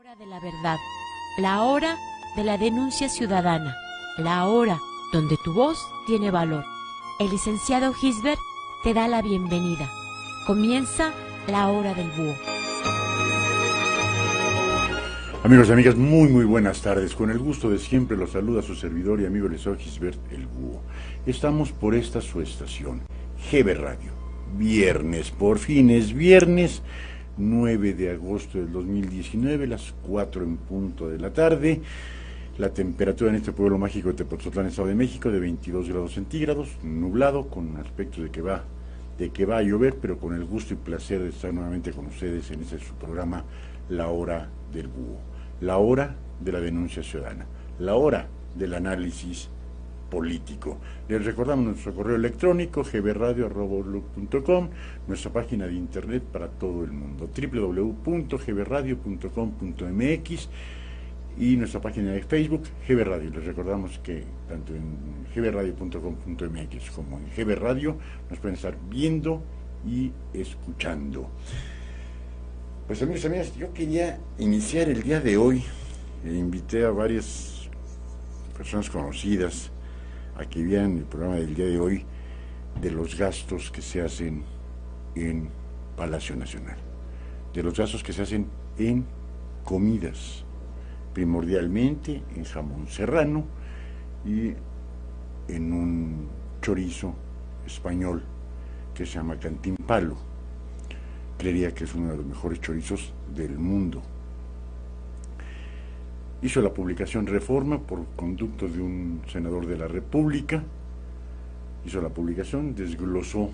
hora de la verdad, la hora de la denuncia ciudadana, la hora donde tu voz tiene valor. El licenciado Gisbert te da la bienvenida. Comienza la hora del búho. Amigos y amigas, muy buenas tardes. Con el gusto de siempre los saluda su servidor y amigo el licenciado Gisbert el Búho. Estamos por esta su estación, GB Radio. Viernes, por fin es viernes, 9 de agosto del 2019, las 4 en punto de la tarde. La temperatura en este pueblo mágico de Tepoztlán, Estado de México, de 22 grados centígrados, nublado, con aspecto de que va a llover, pero con el gusto y placer de estar nuevamente con ustedes en este su programa, La Hora del Búho, la hora de la denuncia ciudadana, la hora del análisis político. Les recordamos nuestro correo electrónico gbradio@outlook.com, nuestra página de internet para todo el mundo, www.gbradio.com.mx, y nuestra página de Facebook, GB Radio. Les recordamos que tanto en gbradio.com.mx como en GB Radio nos pueden estar viendo y escuchando. Pues amigos y amigas, yo quería iniciar el día de hoy, invité a varias personas conocidas a que vieran el programa del día de hoy, de los gastos que se hacen en Palacio Nacional, de los gastos que se hacen en comidas, primordialmente en jamón serrano y en un chorizo español que se llama Cantimpalo. Creería que es uno de los mejores chorizos del mundo. Hizo la publicación Reforma por conducto de un senador de la República. Hizo la publicación, desglosó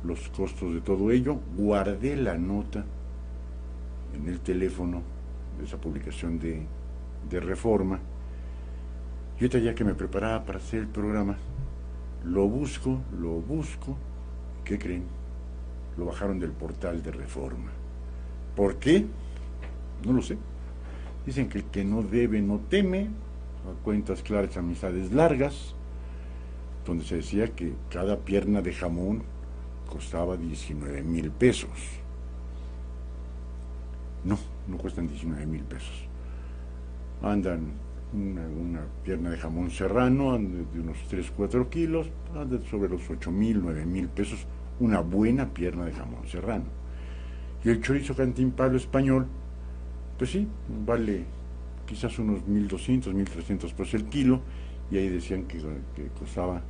los costos de todo ello. Guardé la nota en el teléfono de esa publicación de Reforma. Y ahorita, ya que me preparaba para hacer el programa, lo busco. ¿Qué creen? Lo bajaron del portal de Reforma. ¿Por qué? No lo sé. Dicen que el que no debe no teme, a cuentas claras, amistades largas, donde se decía que cada pierna de jamón costaba 19,000 pesos. No cuestan 19,000 pesos. Andan una pierna de jamón serrano, anda de unos 3-4 kilos, anda sobre los 8,000, 9,000 pesos, una buena pierna de jamón serrano. Y el chorizo Cantimpalo español, pues sí, vale quizás unos 1,200, 1,300 pesos el kilo, y ahí decían que costaba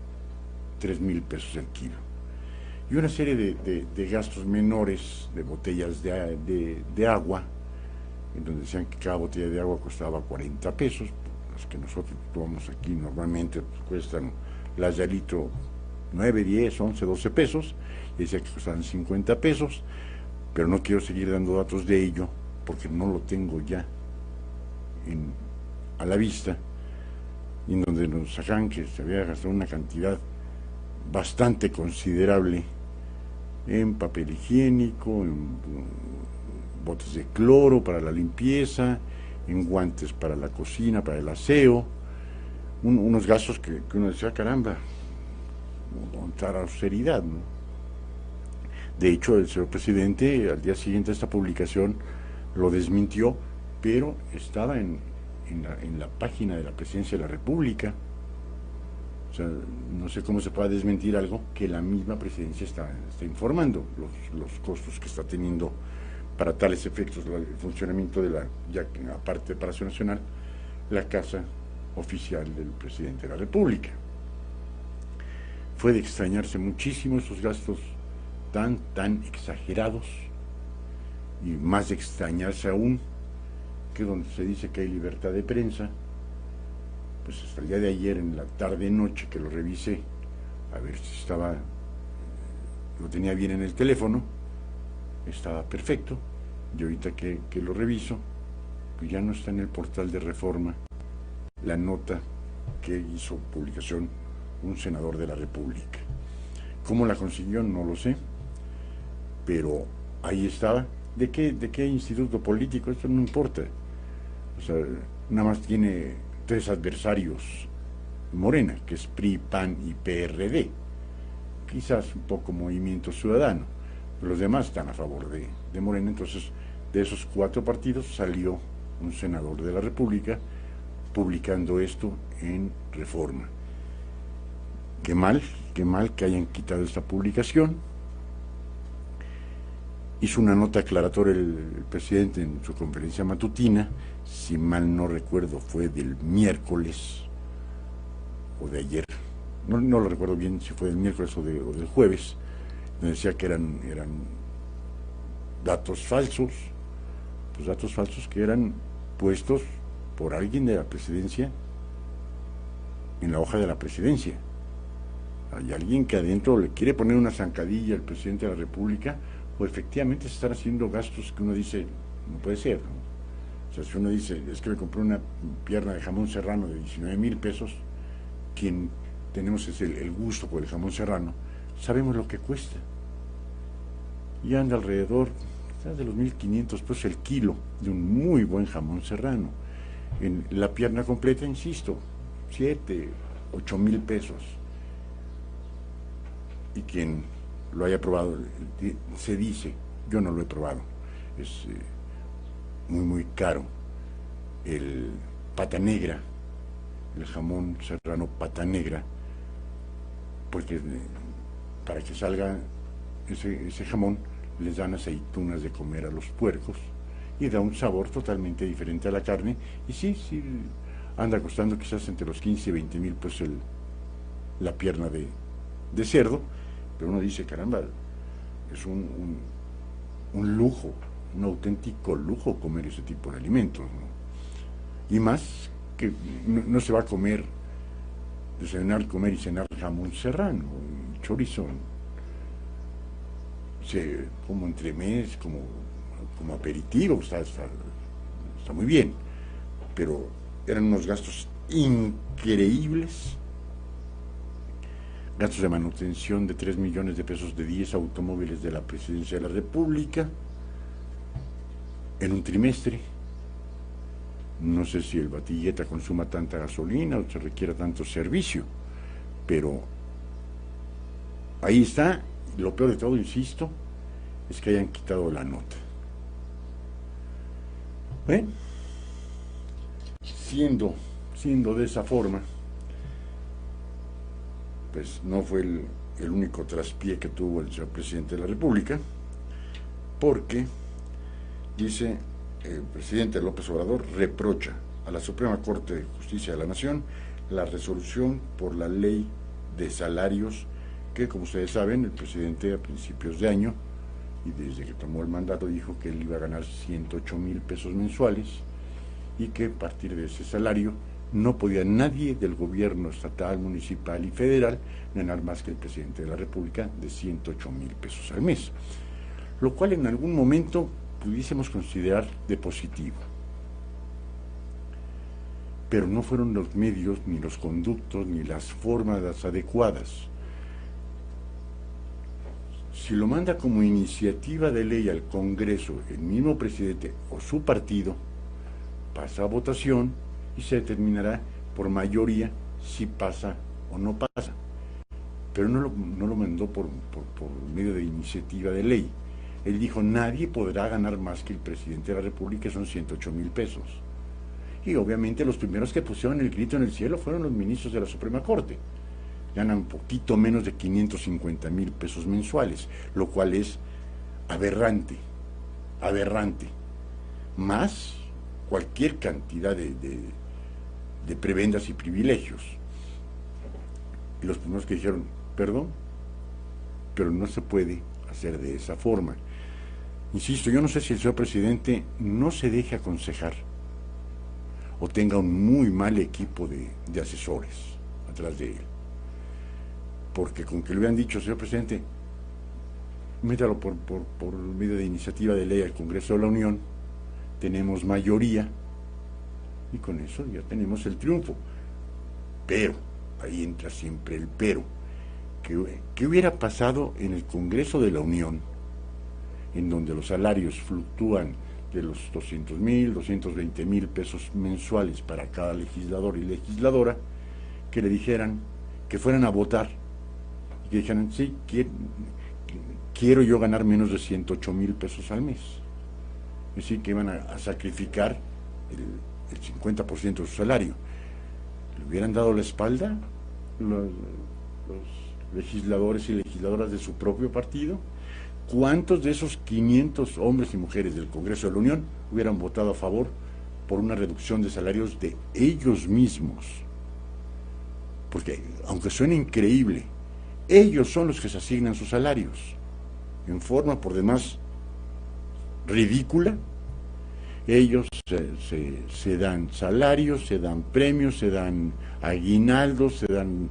3,000 pesos el kilo. Y una serie de gastos menores, de botellas de agua, en donde decían que cada botella de agua costaba 40 pesos, las que nosotros tomamos aquí normalmente pues, cuestan las de litro 9, 10, 11, 12 pesos, y decía que costaban 50 pesos, pero no quiero seguir dando datos de ello, porque no lo tengo ya a la vista, y en donde nos sacan que se había gastado una cantidad bastante considerable en papel higiénico, en botes de cloro para la limpieza, en guantes para la cocina, para el aseo, unos gastos que uno decía, caramba, montar austeridad, ¿no? De hecho, el señor presidente, al día siguiente de esta publicación, lo desmintió, pero estaba en la página de la Presidencia de la República. O sea, no sé cómo se puede desmentir algo que la misma Presidencia está informando, los costos que está teniendo para tales efectos el funcionamiento de ya aparte de Palacio Nacional, la casa oficial del Presidente de la República. Fue de extrañarse muchísimo esos gastos tan exagerados, y más de extrañarse aún que donde se dice que hay libertad de prensa, pues hasta el día de ayer en la tarde-noche que lo revisé, a ver si lo tenía bien en el teléfono, estaba perfecto, y ahorita que lo reviso, pues ya no está en el portal de Reforma la nota que hizo publicación un senador de la República. ¿Cómo la consiguió? No lo sé, pero ahí estaba. ¿De qué instituto político? Esto no importa. O sea, nada más tiene 3 adversarios Morena, que es PRI, PAN y PRD. Quizás un poco Movimiento Ciudadano. Los demás están a favor de Morena. Entonces, de esos 4 partidos salió un senador de la República, publicando esto en Reforma. Qué mal que hayan quitado esta publicación. Hizo una nota aclaratoria el presidente en su conferencia matutina, si mal no recuerdo fue del miércoles o de ayer, no lo recuerdo bien si fue del miércoles o del jueves, donde decía que eran datos falsos, pues datos falsos que eran puestos por alguien de la presidencia en la hoja de la presidencia. Hay alguien que adentro le quiere poner una zancadilla al presidente de la República, o efectivamente se están haciendo gastos que uno dice, no puede ser, ¿no? O sea, si uno dice, es que me compré una pierna de jamón serrano de 19,000 pesos, quien tenemos es el gusto por el jamón serrano, sabemos lo que cuesta. Y anda alrededor de los 1,500 pesos el kilo de un muy buen jamón serrano. En la pierna completa, insisto, 7, 8,000 pesos. Y quien lo haya probado, se dice, yo no lo he probado, es muy caro, el pata negra, el jamón serrano pata negra, porque para que salga ese jamón les dan aceitunas de comer a los puercos y da un sabor totalmente diferente a la carne, y sí, anda costando quizás entre los 15 y 20,000 pesos la pierna de cerdo. Pero uno dice, caramba, es un lujo, un auténtico lujo comer ese tipo de alimentos, ¿no? Y más que no se va a comer, desayunar, comer y cenar jamón serrano, chorizo, como entremés, como aperitivo, está muy bien, pero eran unos gastos increíbles. Gastos de manutención de 3 millones de pesos de 10 automóviles de la Presidencia de la República en un trimestre. No sé si el Batilleta consuma tanta gasolina o se requiera tanto servicio, pero ahí está. Lo peor de todo, insisto, es que hayan quitado la nota. Siendo de esa forma, pues no fue el único traspié que tuvo el señor presidente de la República, porque dice el presidente López Obrador reprocha a la Suprema Corte de Justicia de la Nación la resolución por la ley de salarios que, como ustedes saben, el presidente a principios de año y desde que tomó el mandato dijo que él iba a ganar 108,000 pesos mensuales y que a partir de ese salario no podía nadie del gobierno estatal, municipal y federal ganar más que el presidente de la República de 108,000 pesos al mes, lo cual en algún momento pudiésemos considerar de positivo. Pero no fueron los medios, ni los conductos, ni las formas adecuadas. Si lo manda como iniciativa de ley al Congreso el mismo presidente o su partido, pasa a votación y se determinará por mayoría si pasa o no pasa. Pero no lo mandó por medio de iniciativa de ley. Él dijo, nadie podrá ganar más que el presidente de la República, son 108,000 pesos. Y obviamente los primeros que pusieron el grito en el cielo fueron los ministros de la Suprema Corte. Ganan poquito menos de 550,000 pesos mensuales, lo cual es aberrante, más cualquier cantidad de prebendas y privilegios. Y los primeros que dijeron, perdón, pero no se puede hacer de esa forma. Insisto, yo no sé si el señor presidente no se deje aconsejar o tenga un muy mal equipo de asesores atrás de él. Porque con que le hubieran dicho, señor presidente, métalo por medio de iniciativa de ley al Congreso de la Unión, tenemos mayoría, y con eso ya tenemos el triunfo. Pero, ahí entra siempre el pero. ¿Qué hubiera pasado en el Congreso de la Unión, en donde los salarios fluctúan de los 200,000, 220,000 pesos mensuales para cada legislador y legisladora, que le dijeran, que fueran a votar, y que dijeran, sí, quiero yo ganar menos de 108,000 pesos al mes? Es decir, que iban a sacrificar el 50% de su salario. ¿Le hubieran dado la espalda los legisladores y legisladoras de su propio partido? ¿Cuántos de esos 500 hombres y mujeres del Congreso de la Unión hubieran votado a favor por una reducción de salarios de ellos mismos? Porque, aunque suene increíble, ellos son los que se asignan sus salarios, en forma por demás ridícula. Ellos se dan salarios, se dan premios, se dan aguinaldos, se dan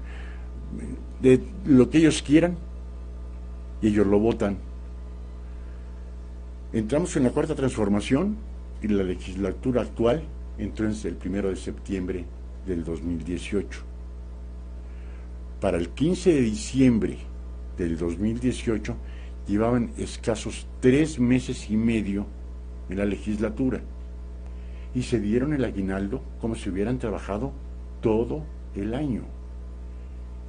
de lo que ellos quieran, y ellos lo votan. Entramos en la cuarta transformación y la legislatura actual entró el 1 de septiembre del 2018. Para el 15 de diciembre del 2018 llevaban escasos 3 meses y medio en la legislatura y se dieron el aguinaldo como si hubieran trabajado todo el año.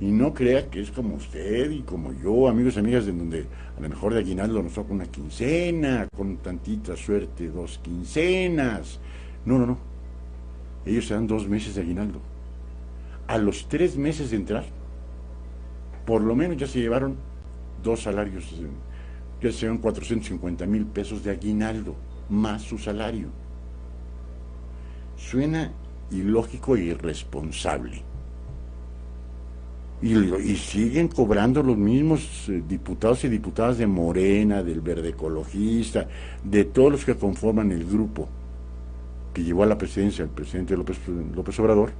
Y no crea que es como usted y como yo, amigos y amigas, en donde a lo mejor de aguinaldo nos toca una quincena, con tantita suerte 2 quincenas. No. Ellos se dan 2 meses de aguinaldo. A los 3 meses de entrar, por lo menos ya se llevaron 2 salarios, ya se llevan 450,000 pesos de aguinaldo, más su salario. Suena ilógico e irresponsable. Y siguen cobrando los mismos diputados y diputadas de Morena, del Verde Ecologista, de todos los que conforman el grupo que llevó a la presidencia el presidente López Obrador.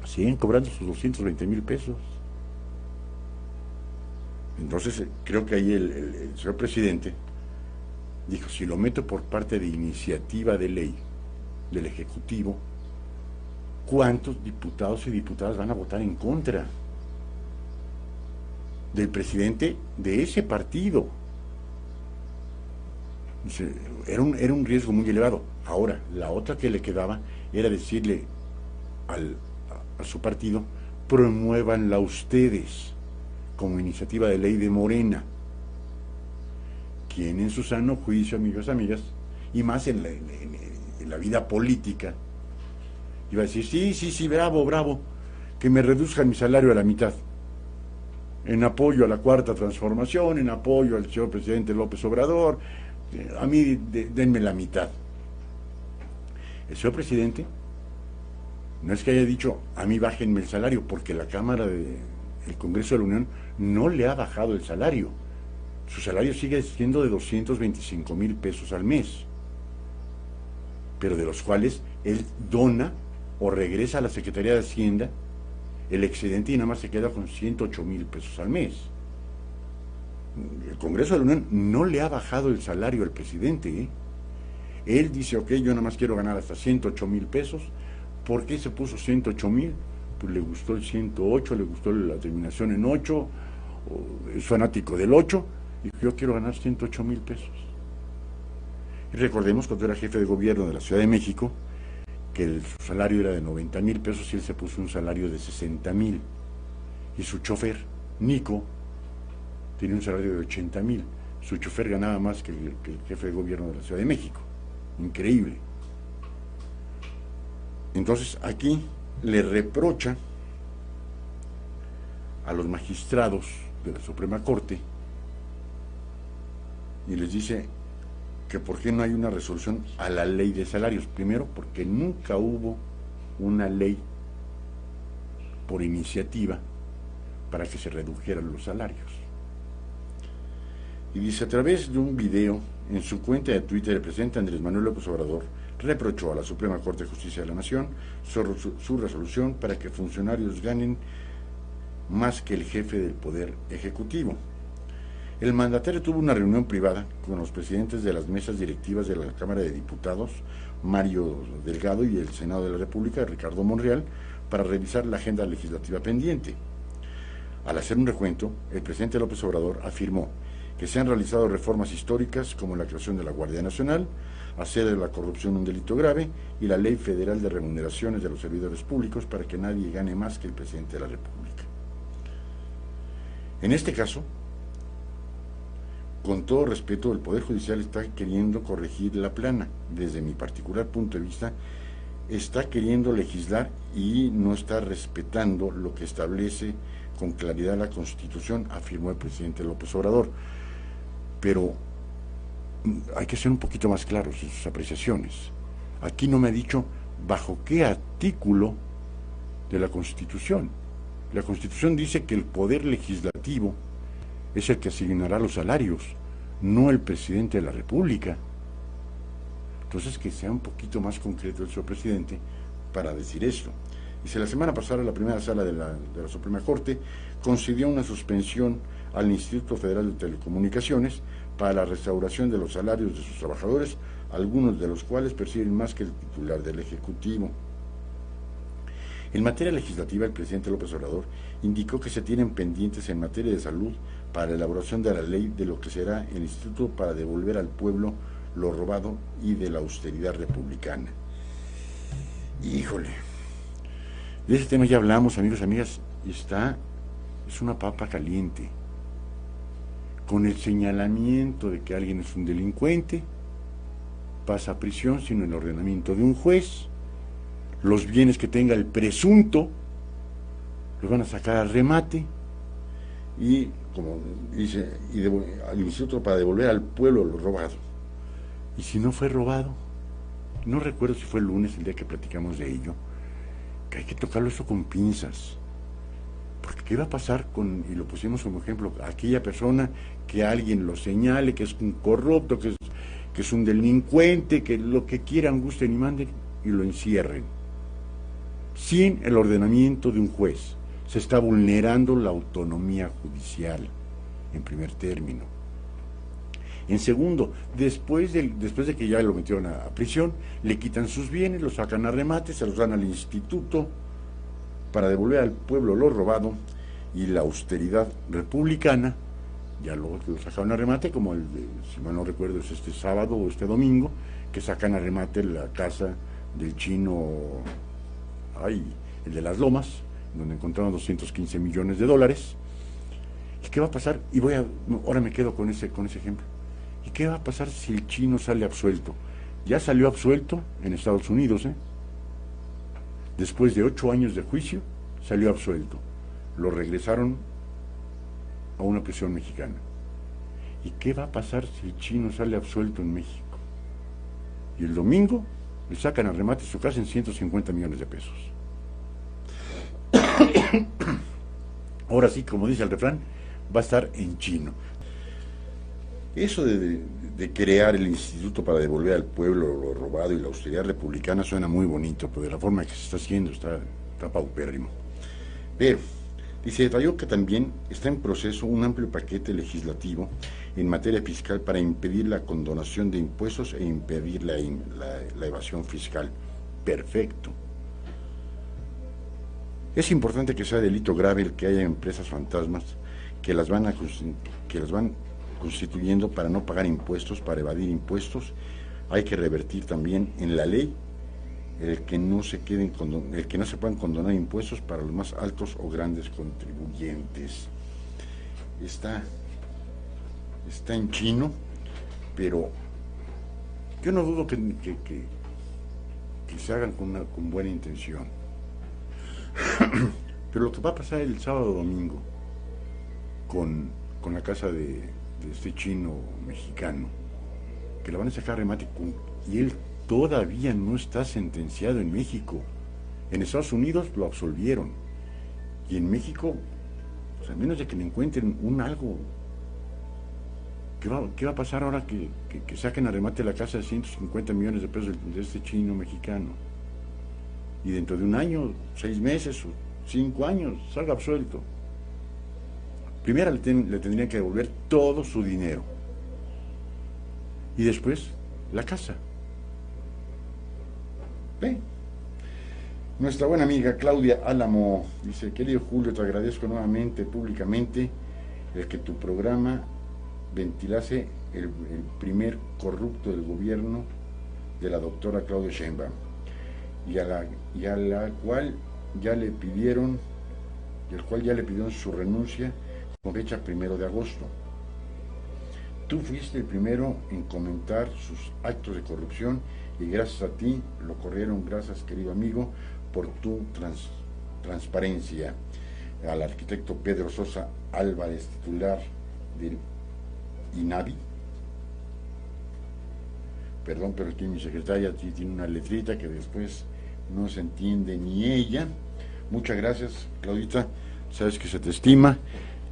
Siguen cobrando sus 220,000 pesos. Entonces creo que ahí el señor presidente dijo, si lo meto por parte de iniciativa de ley del Ejecutivo, ¿cuántos diputados y diputadas van a votar en contra del presidente de ese partido? Era un riesgo muy elevado. Ahora, la otra que le quedaba era decirle a su partido, promuévanla ustedes como iniciativa de ley de Morena. Quien en su sano juicio, amigos y amigas, y más en la vida política, iba a decir, sí, bravo, que me reduzcan mi salario a la mitad, en apoyo a la cuarta transformación, en apoyo al señor presidente López Obrador, a mí denme la mitad. El señor presidente no es que haya dicho, a mí bájenme el salario, porque la Cámara el Congreso de la Unión no le ha bajado el salario. Su salario sigue siendo de 225,000 pesos al mes, pero de los cuales él dona o regresa a la Secretaría de Hacienda el excedente y nada más se queda con 108,000 pesos al mes. El Congreso de la Unión no le ha bajado el salario al presidente, ¿eh? Él dice, ok, yo nada más quiero ganar hasta 108,000 pesos. ¿Por qué se puso 108,000? Pues le gustó el 108, le gustó la terminación en 8, es fanático del 8, y yo quiero ganar 108,000 pesos. Y recordemos cuando era jefe de gobierno de la Ciudad de México, que su salario era de 90,000 pesos y él se puso un salario de 60,000. Y su chofer, Nico, tenía un salario de 80,000. Su chofer ganaba más que el jefe de gobierno de la Ciudad de México. Increíble. Entonces aquí le reprocha a los magistrados de la Suprema Corte y les dice que por qué no hay una resolución a la ley de salarios. Primero, porque nunca hubo una ley por iniciativa para que se redujeran los salarios. Y dice, a través de un video en su cuenta de Twitter, el presidente Andrés Manuel López Obrador reprochó a la Suprema Corte de Justicia de la Nación su resolución para que funcionarios ganen más que el jefe del Poder Ejecutivo. El mandatario tuvo una reunión privada con los presidentes de las mesas directivas de la Cámara de Diputados, Mario Delgado, y el Senado de la República, Ricardo Monreal, para revisar la agenda legislativa pendiente. Al hacer un recuento, el presidente López Obrador afirmó que se han realizado reformas históricas como la creación de la Guardia Nacional, hacer de la corrupción un delito grave y la Ley Federal de Remuneraciones de los Servidores Públicos para que nadie gane más que el presidente de la República. En este caso, con todo respeto, el Poder Judicial está queriendo corregir la plana. Desde mi particular punto de vista, está queriendo legislar y no está respetando lo que establece con claridad la Constitución, afirmó el presidente López Obrador. Pero hay que ser un poquito más claros en sus apreciaciones. Aquí no me ha dicho bajo qué artículo de la Constitución. La Constitución dice que el Poder Legislativo es el que asignará los salarios, no el presidente de la República. Entonces, que sea un poquito más concreto el señor presidente para decir esto. Dice, la semana pasada la primera sala de la Suprema Corte concedió una suspensión al Instituto Federal de Telecomunicaciones para la restauración de los salarios de sus trabajadores, algunos de los cuales perciben más que el titular del Ejecutivo. En materia legislativa, el presidente López Obrador indicó que se tienen pendientes en materia de salud para la elaboración de la ley de lo que será el Instituto para devolver al pueblo lo robado y de la austeridad republicana. Híjole, de ese tema ya hablamos, amigos, amigas, y es una papa caliente, con el señalamiento de que alguien es un delincuente, pasa a prisión sin el ordenamiento de un juez, los bienes que tenga el presunto los van a sacar a remate y, como dice, al instituto para devolver al pueblo lo robado. Y si no fue robado, no recuerdo si fue el lunes, el día que platicamos de ello, que hay que tocarlo eso con pinzas. Porque ¿qué va a pasar con, y lo pusimos como ejemplo, aquella persona que alguien lo señale, que es un corrupto, que es un delincuente, que lo que quieran, gusten y manden, y lo encierren? Sin el ordenamiento de un juez. Se está vulnerando la autonomía judicial, en primer término. En segundo, después de que ya lo metieron a prisión, le quitan sus bienes, los sacan a remate, se los dan al instituto para devolver al pueblo lo robado, y la austeridad republicana, ya lo sacaron a remate, como si mal no recuerdo es este sábado o este domingo, que sacan a remate la casa del chino, el de las Lomas, donde encontraron 215 millones de dólares. ¿Y qué va a pasar? Ahora me quedo con ese ejemplo. ¿Y qué va a pasar si el chino sale absuelto? Ya salió absuelto en Estados Unidos, Después de 8 años de juicio, salió absuelto. Lo regresaron a una prisión mexicana. ¿Y qué va a pasar si el chino sale absuelto en México? Y el domingo le sacan a remate su casa en 150 millones de pesos. Ahora sí, como dice el refrán, va a estar en chino. Eso de crear el instituto para devolver al pueblo lo robado y la austeridad republicana suena muy bonito, pero de la forma que se está haciendo está paupérrimo. Pero, dice, detalló que también está en proceso un amplio paquete legislativo en materia fiscal para impedir la condonación de impuestos e impedir la evasión fiscal. Perfecto. Es importante que sea delito grave el que haya empresas fantasmas que las van constituyendo para no pagar impuestos, para evadir impuestos. Hay que revertir también en la ley el que no se puedan condonar impuestos para los más altos o grandes contribuyentes. Está en chino, pero yo no dudo que se hagan con buena intención. Pero lo que va a pasar el sábado domingo con la casa de este chino mexicano, que la van a sacar a remate, y él todavía no está sentenciado en México. En Estados Unidos lo absolvieron, y en México, pues a menos de que le encuentren algo. ¿Qué va a pasar ahora que saquen a remate la casa de 150 millones de pesos de este chino mexicano? Y dentro de un año, 6 meses o 5 años, salga absuelto. Primero le tendrían que devolver todo su dinero. Y después, la casa. ¿Ve? Nuestra buena amiga Claudia Álamo dice: querido Julio, te agradezco nuevamente, públicamente, el que tu programa ventilase el primer corrupto del gobierno de la doctora Claudia Sheinbaum, y a la cual ya le pidieron su renuncia con fecha 1 de agosto. Tú fuiste el primero en comentar sus actos de corrupción y gracias a ti lo corrieron. Gracias, querido amigo, por tu transparencia. Al arquitecto Pedro Sosa Álvarez, titular del INAVI. Perdón, pero aquí mi secretaria tiene una letrita que después no se entiende ni ella. Muchas gracias, Claudita. Sabes que se te estima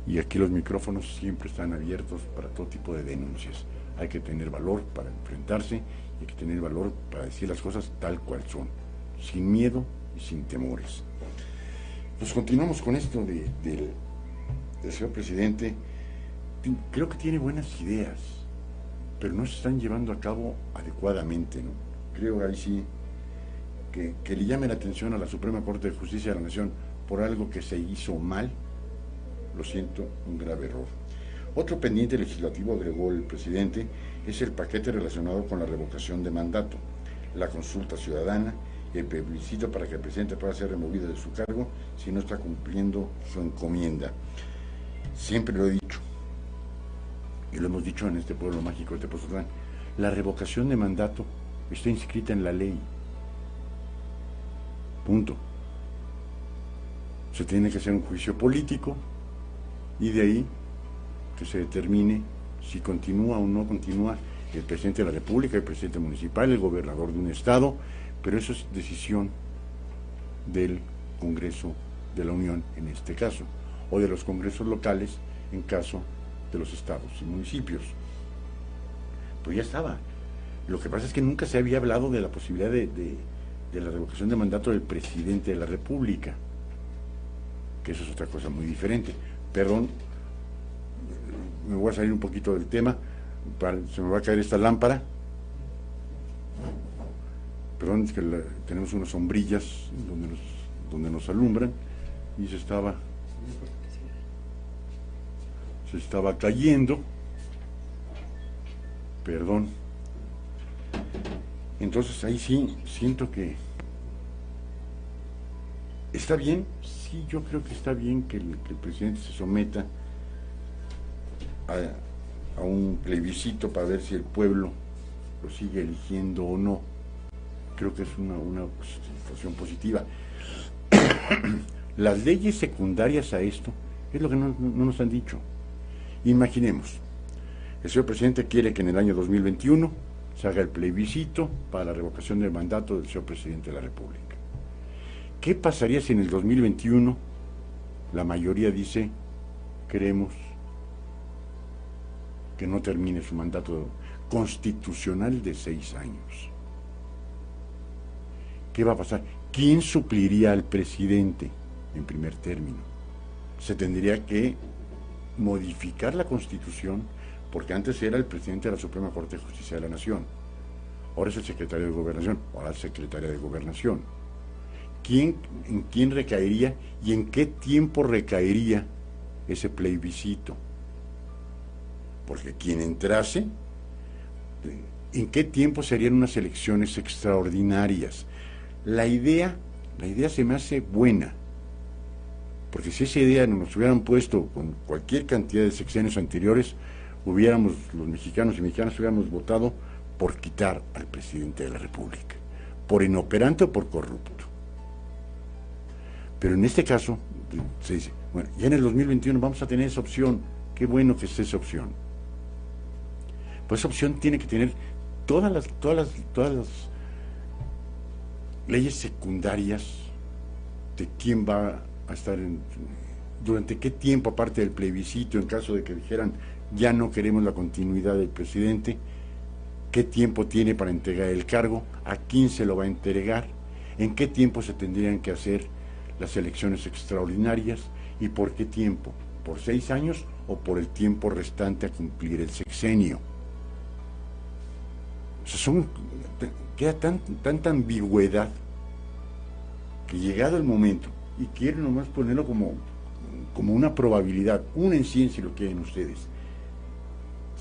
y aquí los micrófonos siempre están abiertos para todo tipo de denuncias. Hay que tener valor para enfrentarse y hay que tener valor para decir las cosas tal cual son, sin miedo y sin temores. Pues continuamos con esto del señor presidente. Creo que tiene buenas ideas, pero no se están llevando a cabo adecuadamente, ¿no? Creo ahí sí que le llame la atención a la Suprema Corte de Justicia de la Nación por algo que se hizo mal. Lo siento, un grave error. Otro pendiente legislativo, agregó el presidente, es el paquete relacionado con la revocación de mandato, la consulta ciudadana y el plebiscito para que el presidente pueda ser removido de su cargo si no está cumpliendo su encomienda. Siempre lo he dicho, y lo hemos dicho en este pueblo mágico de Tepoztlán, la revocación de mandato está inscrita en la ley. Punto. Se tiene que hacer un juicio político y de ahí que se determine si continúa o no continúa el presidente de la República, el presidente municipal, el gobernador de un estado, pero eso es decisión del Congreso de la Unión en este caso, o de los congresos locales en caso de los estados y municipios. Pues ya estaba. Lo que pasa es que nunca se había hablado de la posibilidad de la revocación de mandato del presidente de la República, que eso es otra cosa muy diferente. Perdón, me voy a salir un poquito del tema, se me va a caer esta lámpara. Perdón, es que tenemos unas sombrillas donde nos alumbran y se estaba cayendo. Perdón. Entonces ahí sí siento que está bien. Sí, yo creo que está bien que el presidente se someta a un plebiscito para ver si el pueblo lo sigue eligiendo o no. Creo que es una situación positiva. Las leyes secundarias a esto es lo que no nos han dicho. Imaginemos, el señor presidente quiere que en el año 2021 se haga el plebiscito para la revocación del mandato del señor presidente de la República. ¿Qué pasaría si en el 2021 la mayoría dice queremos que no termine su mandato constitucional de 6 años? ¿Qué va a pasar? ¿Quién supliría al presidente en primer término? Se tendría que modificar la Constitución, porque antes era el presidente de la Suprema Corte de Justicia de la Nación, ahora es el secretario de Gobernación, ahora es secretaria de Gobernación. ¿En quién recaería y en qué tiempo recaería ese plebiscito? Porque quien entrase, ¿en qué tiempo serían unas elecciones extraordinarias? La idea se me hace buena, porque si esa idea nos hubieran puesto con cualquier cantidad de sexenios anteriores, los mexicanos y mexicanas hubiéramos votado por quitar al presidente de la República, por inoperante o por corrupto. Pero en este caso, se dice, bueno, ya en el 2021 vamos a tener esa opción, qué bueno que esté esa opción. Pues esa opción tiene que tener todas las leyes secundarias de quién va a estar durante qué tiempo, aparte del plebiscito, en caso de que dijeran ya no queremos la continuidad del presidente, qué tiempo tiene para entregar el cargo, a quién se lo va a entregar, en qué tiempo se tendrían que hacer las elecciones extraordinarias y por qué tiempo, por 6 años o por el tiempo restante a cumplir el sexenio. O sea, queda tanta ambigüedad que llegado el momento, y quieren nomás ponerlo como una probabilidad, una en 100 si lo quieren ustedes,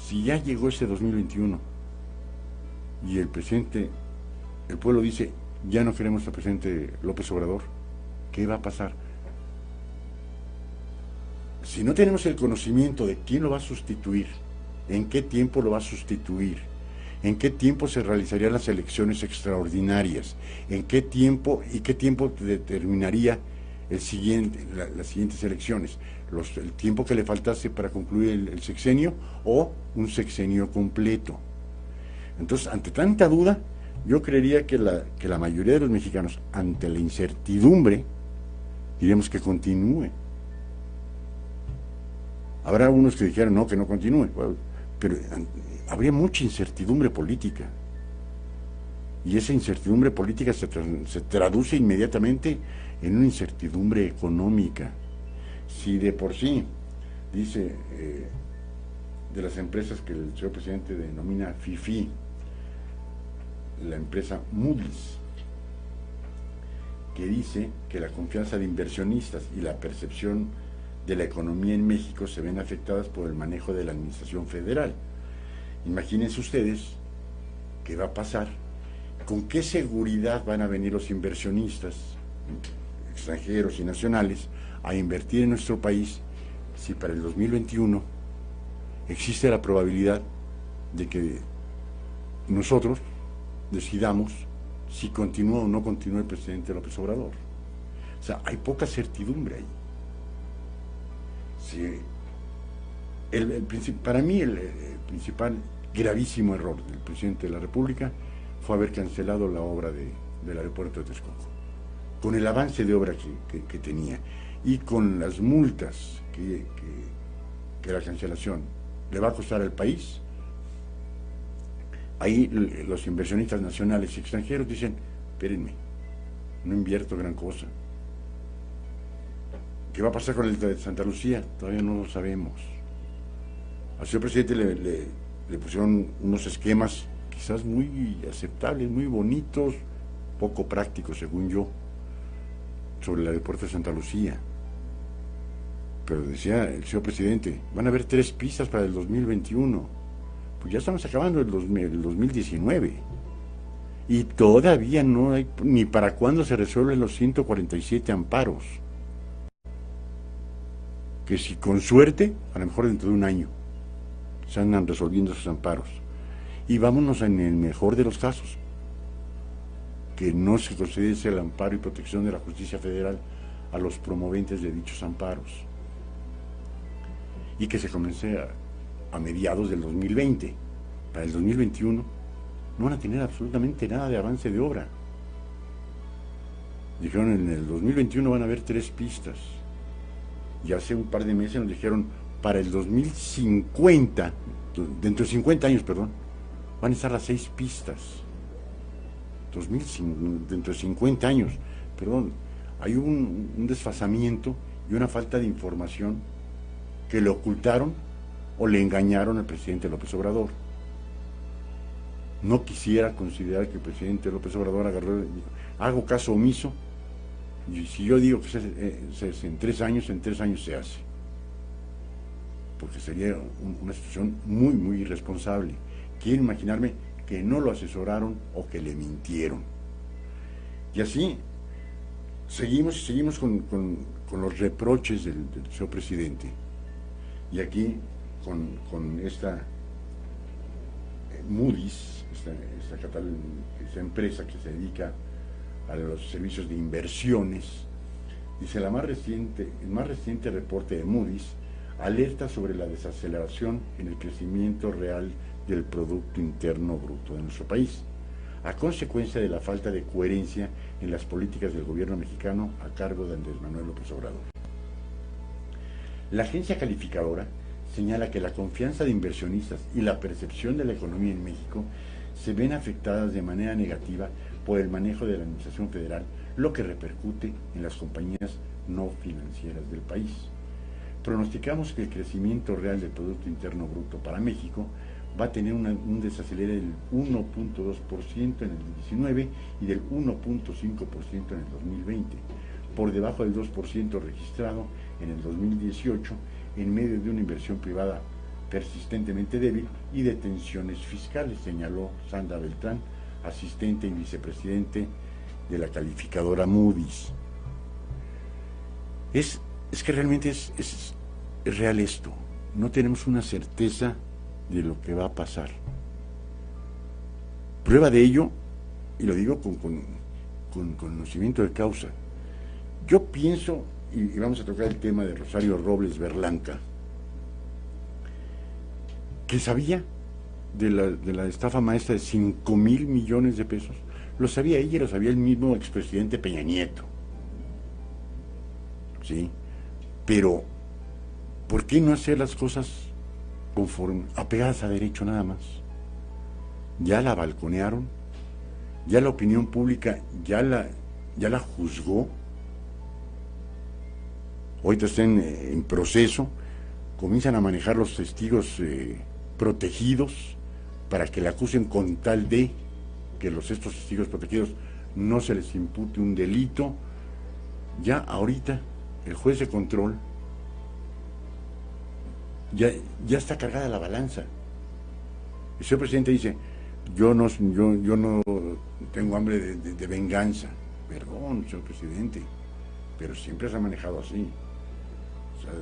si ya llegó ese 2021 y el pueblo dice ya no queremos al presidente López Obrador, ¿qué va a pasar? Si no tenemos el conocimiento de quién lo va a sustituir ¿En qué tiempo lo va a sustituir? ¿En qué tiempo se realizarían las elecciones extraordinarias? ¿En qué tiempo y qué tiempo determinaría las siguientes elecciones? El tiempo que le faltase para concluir el sexenio o un sexenio completo. Entonces, ante tanta duda, yo creería que la mayoría de los mexicanos, ante la incertidumbre, diríamos que continúe. Habrá unos que dijeran no, que no continúe, pero habría mucha incertidumbre política. Y esa incertidumbre política se traduce inmediatamente en una incertidumbre económica. Si de por sí, dice, de las empresas que el señor presidente denomina FIFI, la empresa Moody's, que dice que la confianza de inversionistas y la percepción de la economía en México se ven afectadas por el manejo de la administración federal. Imagínense ustedes qué va a pasar, con qué seguridad van a venir los inversionistas extranjeros y nacionales a invertir en nuestro país si para el 2021 existe la probabilidad de que nosotros decidamos si continúa o no continúa el presidente López Obrador. O sea, hay poca certidumbre ahí. Sí, para mí el principal gravísimo error del presidente de la República fue haber cancelado la obra del aeropuerto de Texcoco, con el avance de obra que tenía y con las multas que la cancelación le va a costar al país. Ahí los inversionistas nacionales y extranjeros dicen, espérenme, no invierto gran cosa. ¿Qué va a pasar con el de Santa Lucía? Todavía no lo sabemos. Al señor presidente le pusieron unos esquemas quizás muy aceptables, muy bonitos, poco prácticos según yo, sobre el aeropuerto de Santa Lucía. Pero decía el señor presidente, van a haber 3 pistas para el 2021. Pues ya estamos acabando el 2019. Y todavía no hay ni para cuándo se resuelven los 147 amparos. Que si con suerte, a lo mejor dentro de un año, se andan resolviendo esos amparos. Y vámonos en el mejor de los casos, que no se concediese el amparo y protección de la justicia federal a los promoventes de dichos amparos. Y que se comience a mediados del 2020. Para el 2021 no van a tener absolutamente nada de avance de obra. Dijeron en el 2021 van a haber 3 pistas. Y hace un par de meses nos dijeron, para el 2050, dentro de 50 años, perdón, van a estar las 6 pistas. Dentro de 50 años, perdón, hay un desfasamiento y una falta de información que le ocultaron o le engañaron al presidente López Obrador. No quisiera considerar que el presidente López Obrador hago caso omiso. Y si yo digo que en 3 años se hace. Porque sería una situación muy, muy irresponsable. Quiero imaginarme que no lo asesoraron o que le mintieron. Y así seguimos con los reproches del señor presidente. Y aquí con esta Moody's, esta empresa que se dedica a los servicios de inversiones, dice el más reciente reporte de Moody's alerta sobre la desaceleración en el crecimiento real del Producto Interno Bruto de nuestro país, a consecuencia de la falta de coherencia en las políticas del gobierno mexicano a cargo de Andrés Manuel López Obrador. La agencia calificadora señala que la confianza de inversionistas y la percepción de la economía en México se ven afectadas de manera negativa por el manejo de la administración federal, lo que repercute en las compañías no financieras del país. Pronosticamos que el crecimiento real del Producto Interno Bruto para México va a tener un desacelere del 1.2% en el 2019 y del 1.5% en el 2020, por debajo del 2% registrado en el 2018, en medio de una inversión privada persistentemente débil y de tensiones fiscales, señaló Sandra Beltrán, asistente y vicepresidente de la calificadora Moody's. Es que realmente es real esto. No tenemos una certeza de lo que va a pasar. Prueba de ello, y lo digo con conocimiento de causa, yo pienso, y vamos a tocar el tema de Rosario Robles Berlanca, que sabía de la estafa maestra de 5,000 millones de pesos. Lo sabía ella y lo sabía el mismo expresidente Peña Nieto. ¿Sí? Pero, ¿por qué no hacer las cosas conforme, apegadas a derecho nada más? Ya la balconearon, ya la opinión pública ya la juzgó. Ahorita está en proceso, comienzan a manejar los testigos protegidos para que le acusen con tal de que estos testigos protegidos no se les impute un delito. Ya ahorita el juez de control ya está cargada la balanza. El señor presidente dice, yo no tengo hambre de venganza. Perdón, señor presidente, pero siempre se ha manejado así. O sea,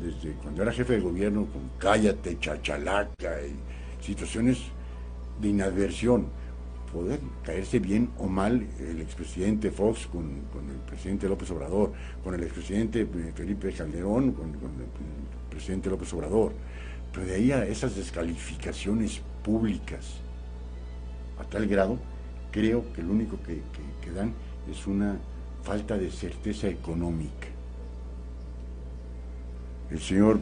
desde cuando era jefe de gobierno, con cállate, chachalaca, y situaciones de inadversión, poder caerse bien o mal el expresidente Fox con el presidente López Obrador, con el expresidente Felipe Calderón, con el presidente López Obrador, pero de ahí a esas descalificaciones públicas a tal grado, creo que lo único que dan es una falta de certeza económica. El señor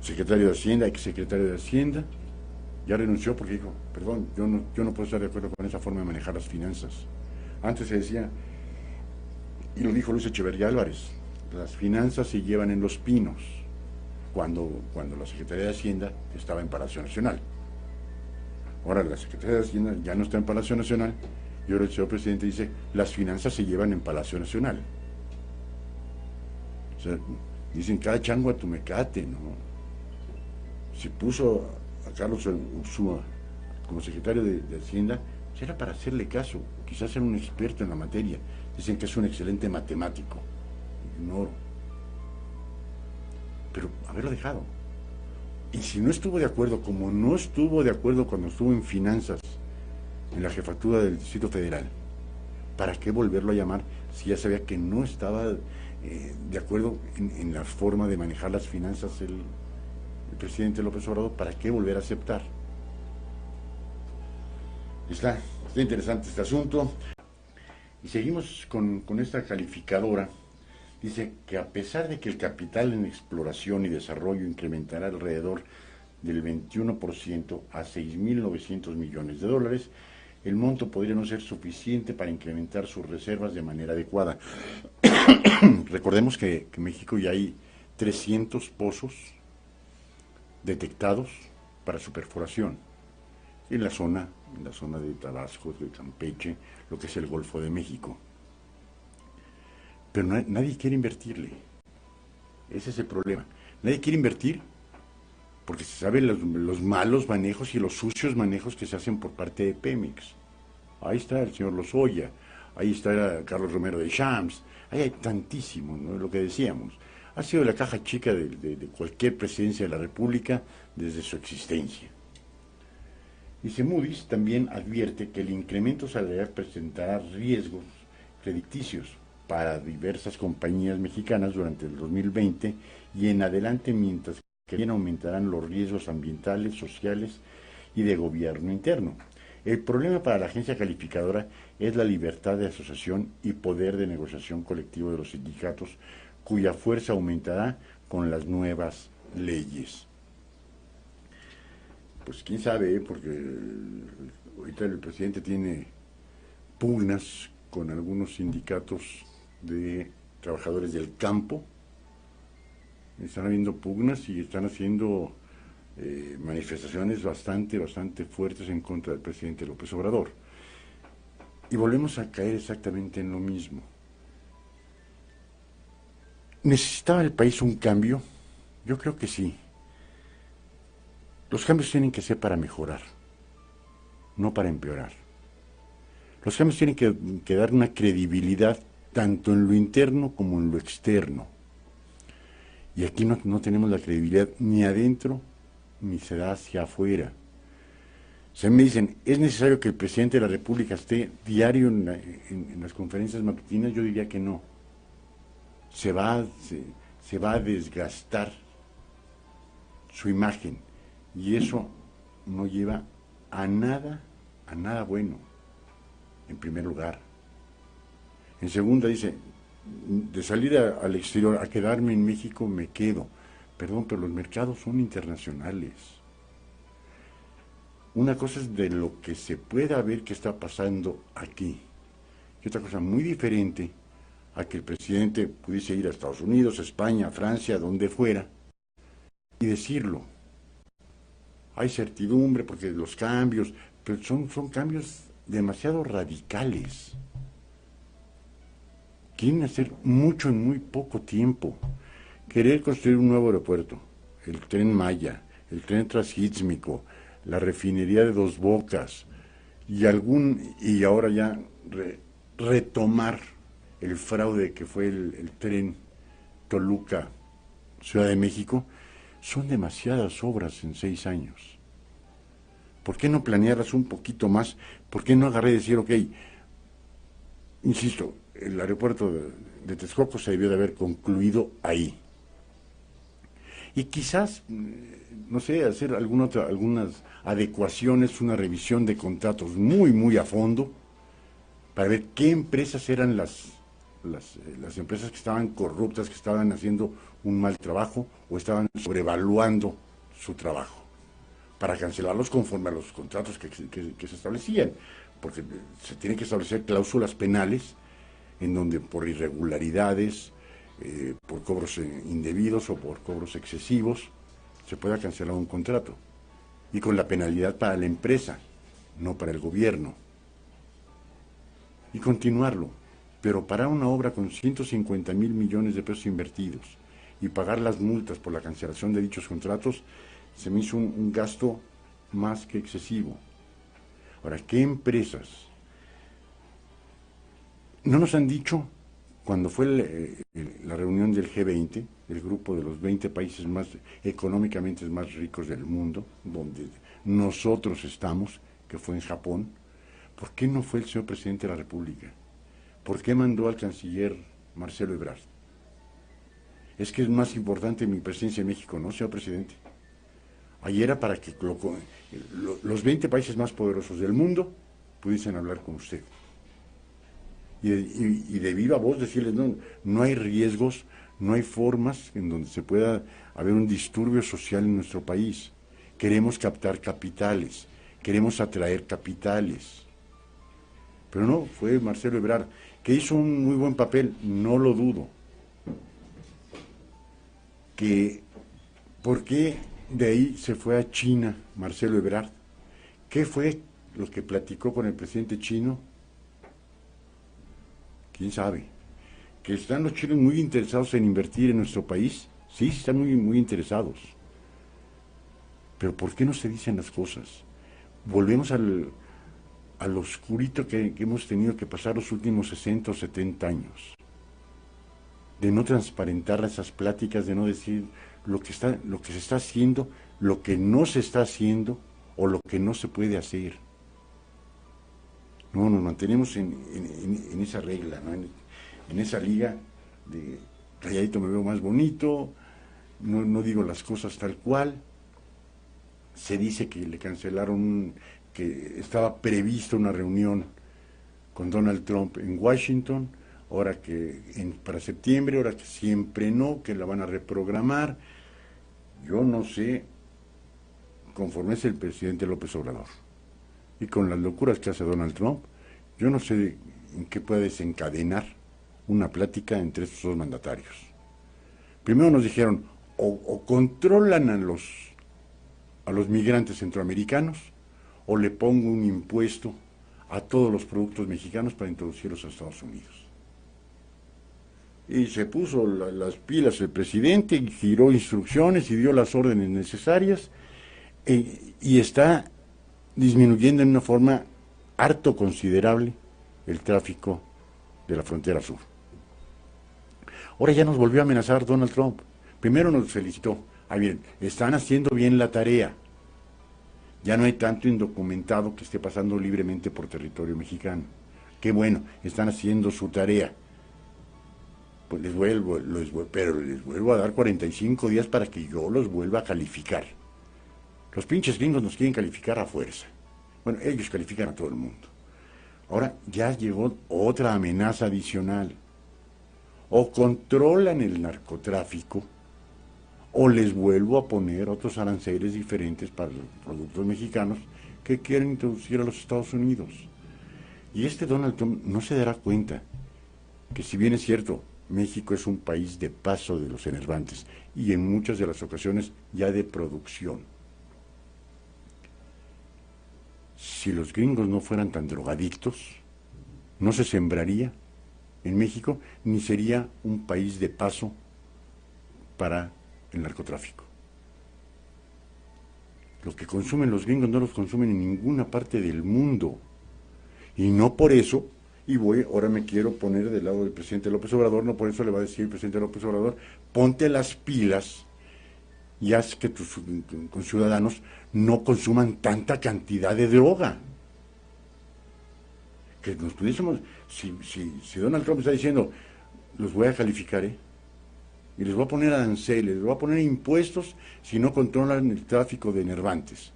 secretario de Hacienda, exsecretario de Hacienda, ya renunció porque dijo, perdón, yo no puedo estar de acuerdo con esa forma de manejar las finanzas. Antes se decía, y lo dijo Luis Echeverría Álvarez, las finanzas se llevan en Los Pinos, cuando la Secretaría de Hacienda estaba en Palacio Nacional. Ahora la Secretaría de Hacienda ya no está en Palacio Nacional, y ahora el señor presidente dice, las finanzas se llevan en Palacio Nacional. O sea, dicen, cada chango a tu mecate, ¿no? Se puso a Carlos Ursúa como secretario de Hacienda, pues era para hacerle caso, quizás ser un experto en la materia. Dicen que es un excelente matemático, ignoro, pero haberlo dejado. Y si no estuvo de acuerdo, como no estuvo de acuerdo cuando estuvo en finanzas en la jefatura del Distrito Federal, ¿para qué volverlo a llamar si ya sabía que no estaba de acuerdo en la forma de manejar las finanzas el presidente López Obrador? ¿Para qué volver a aceptar? Está interesante este asunto. Y seguimos con esta calificadora. Dice que a pesar de que el capital en exploración y desarrollo incrementará alrededor del 21% a 6.900 millones de dólares, el monto podría no ser suficiente para incrementar sus reservas de manera adecuada. Recordemos que en México ya hay 300 pozos detectados para su perforación en la zona de Tabasco, de Campeche, lo que es el Golfo de México. Pero nadie quiere invertirle. Ese es el problema. Nadie quiere invertir porque se saben los malos manejos y los sucios manejos que se hacen por parte de Pemex. Ahí está el señor Lozoya, ahí está Carlos Romero de Champs, ahí hay tantísimo, ¿no? Lo que decíamos. Ha sido la caja chica de cualquier presidencia de la República desde su existencia. Dice Moody's también advierte que el incremento salarial presentará riesgos crediticios para diversas compañías mexicanas durante el 2020 y en adelante, mientras que también aumentarán los riesgos ambientales, sociales y de gobierno interno. El problema para la agencia calificadora es la libertad de asociación y poder de negociación colectivo de los sindicatos, cuya fuerza aumentará con las nuevas leyes. Pues quién sabe, porque ahorita el presidente tiene pugnas con algunos sindicatos de trabajadores del campo. Están habiendo pugnas y están haciendo manifestaciones bastante fuertes en contra del presidente López Obrador. Y volvemos a caer exactamente en lo mismo. ¿Necesitaba el país un cambio? Yo creo que sí. Los cambios tienen que ser para mejorar, no para empeorar. Los cambios tienen que dar una credibilidad tanto en lo interno como en lo externo. Y aquí no tenemos la credibilidad ni adentro ni se da hacia afuera. Se me dicen, ¿es necesario que el presidente de la República esté diario en las conferencias matutinas? Yo diría que no. Se va a desgastar su imagen, y eso no lleva a nada bueno, en primer lugar. En segunda dice, de salir al exterior, a quedarme en México, me quedo. Perdón, pero los mercados son internacionales. Una cosa es de lo que se pueda ver que está pasando aquí, y otra cosa muy diferente a que el presidente pudiese ir a Estados Unidos, a España, a Francia, donde fuera, y decirlo. Hay certidumbre porque los cambios, pero son cambios demasiado radicales. Quieren hacer mucho en muy poco tiempo. Querer construir un nuevo aeropuerto, el Tren Maya, el tren transísmico, la refinería de Dos Bocas, y ahora ya retomar el fraude que fue el tren Toluca, Ciudad de México, son demasiadas obras en 6 años. ¿Por qué no planearlas un poquito más? ¿Por qué no agarré y decir, ok, insisto, el aeropuerto de Texcoco se debió de haber concluido ahí? Y quizás, no sé, hacer algunas adecuaciones, una revisión de contratos muy a fondo, para ver qué empresas eran las empresas que estaban corruptas, que estaban haciendo un mal trabajo o estaban sobrevaluando su trabajo, para cancelarlos conforme a los contratos que se establecían, porque se tienen que establecer cláusulas penales en donde por irregularidades, por cobros indebidos o por cobros excesivos, se pueda cancelar un contrato, y con la penalidad para la empresa, no para el gobierno, y continuarlo. Pero para una obra con 150,000 millones de pesos invertidos y pagar las multas por la cancelación de dichos contratos, se me hizo un gasto más que excesivo. Ahora, ¿qué empresas? No nos han dicho, cuando fue la reunión del G20, el grupo de los 20 países más económicamente más ricos del mundo, donde nosotros estamos, que fue en Japón, ¿por qué no fue el señor presidente de la República? ¿Por qué mandó al canciller Marcelo Ebrard? Es que es más importante mi presencia en México, ¿no, señor presidente? Ahí era para que los 20 países más poderosos del mundo pudiesen hablar con usted. Y de viva voz decirles, no hay riesgos, no hay formas en donde se pueda haber un disturbio social en nuestro país. Queremos captar capitales, queremos atraer capitales. Pero no, fue Marcelo Ebrard, que hizo un muy buen papel, no lo dudo. ¿Por qué de ahí se fue a China Marcelo Ebrard? ¿Qué fue lo que platicó con el presidente chino? ¿Quién sabe? ¿Que están los chinos muy interesados en invertir en nuestro país? Sí, están muy interesados. Pero ¿por qué no se dicen las cosas? Volvemos al oscurito que hemos tenido que pasar los últimos 60 o 70 años, de no transparentar esas pláticas, de no decir lo que se está haciendo, lo que no se está haciendo o lo que no se puede hacer. No, nos mantenemos en esa regla, ¿no? En esa liga de calladito me veo más bonito, no digo las cosas tal cual. Se dice que le cancelaron, que estaba prevista una reunión con Donald Trump en Washington, ahora que para septiembre, ahora que siempre no, que la van a reprogramar. Yo no sé, conforme es el presidente López Obrador, y con las locuras que hace Donald Trump, yo no sé en qué puede desencadenar una plática entre estos dos mandatarios. Primero nos dijeron, o controlan a los migrantes centroamericanos, o le pongo un impuesto a todos los productos mexicanos para introducirlos a Estados Unidos. Y se puso las pilas el presidente, y giró instrucciones y dio las órdenes necesarias, y está disminuyendo en una forma harto considerable el tráfico de la frontera sur. Ahora ya nos volvió a amenazar Donald Trump. Primero nos felicitó, bien, están haciendo bien la tarea. Ya no hay tanto indocumentado que esté pasando libremente por territorio mexicano. Qué bueno, están haciendo su tarea. Pues pero les vuelvo a dar 45 días para que yo los vuelva a calificar. Los pinches gringos nos quieren calificar a fuerza. Bueno, ellos califican a todo el mundo. Ahora ya llegó otra amenaza adicional. O controlan el narcotráfico, o les vuelvo a poner otros aranceles diferentes para los productos mexicanos que quieren introducir a los Estados Unidos. Y Donald Trump no se dará cuenta que, si bien es cierto, México es un país de paso de los enervantes y en muchas de las ocasiones ya de producción. Si los gringos no fueran tan drogadictos, no se sembraría en México ni sería un país de paso para el narcotráfico. Lo que consumen los gringos no los consumen en ninguna parte del mundo. Y no por eso, ahora me quiero poner del lado del presidente López Obrador, no por eso le va a decir el presidente López Obrador, ponte las pilas y haz que tus conciudadanos no consuman tanta cantidad de droga. Que nos pudiésemos, si Donald Trump está diciendo, los voy a calificar, y les voy a poner aranceles, les voy a poner impuestos si no controlan el tráfico de enervantes.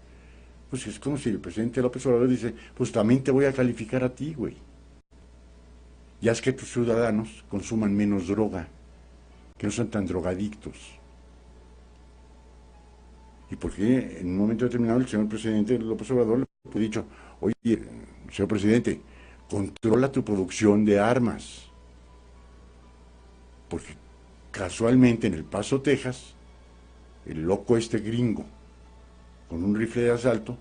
Pues es como si el presidente López Obrador dice, pues también te voy a calificar a ti, güey. Ya es que tus ciudadanos consuman menos droga, que no sean tan drogadictos. Y porque en un momento determinado el señor presidente López Obrador le ha dicho, oye, señor presidente, controla tu producción de armas. Porque casualmente en El Paso, Texas, el loco gringo, con un rifle de asalto,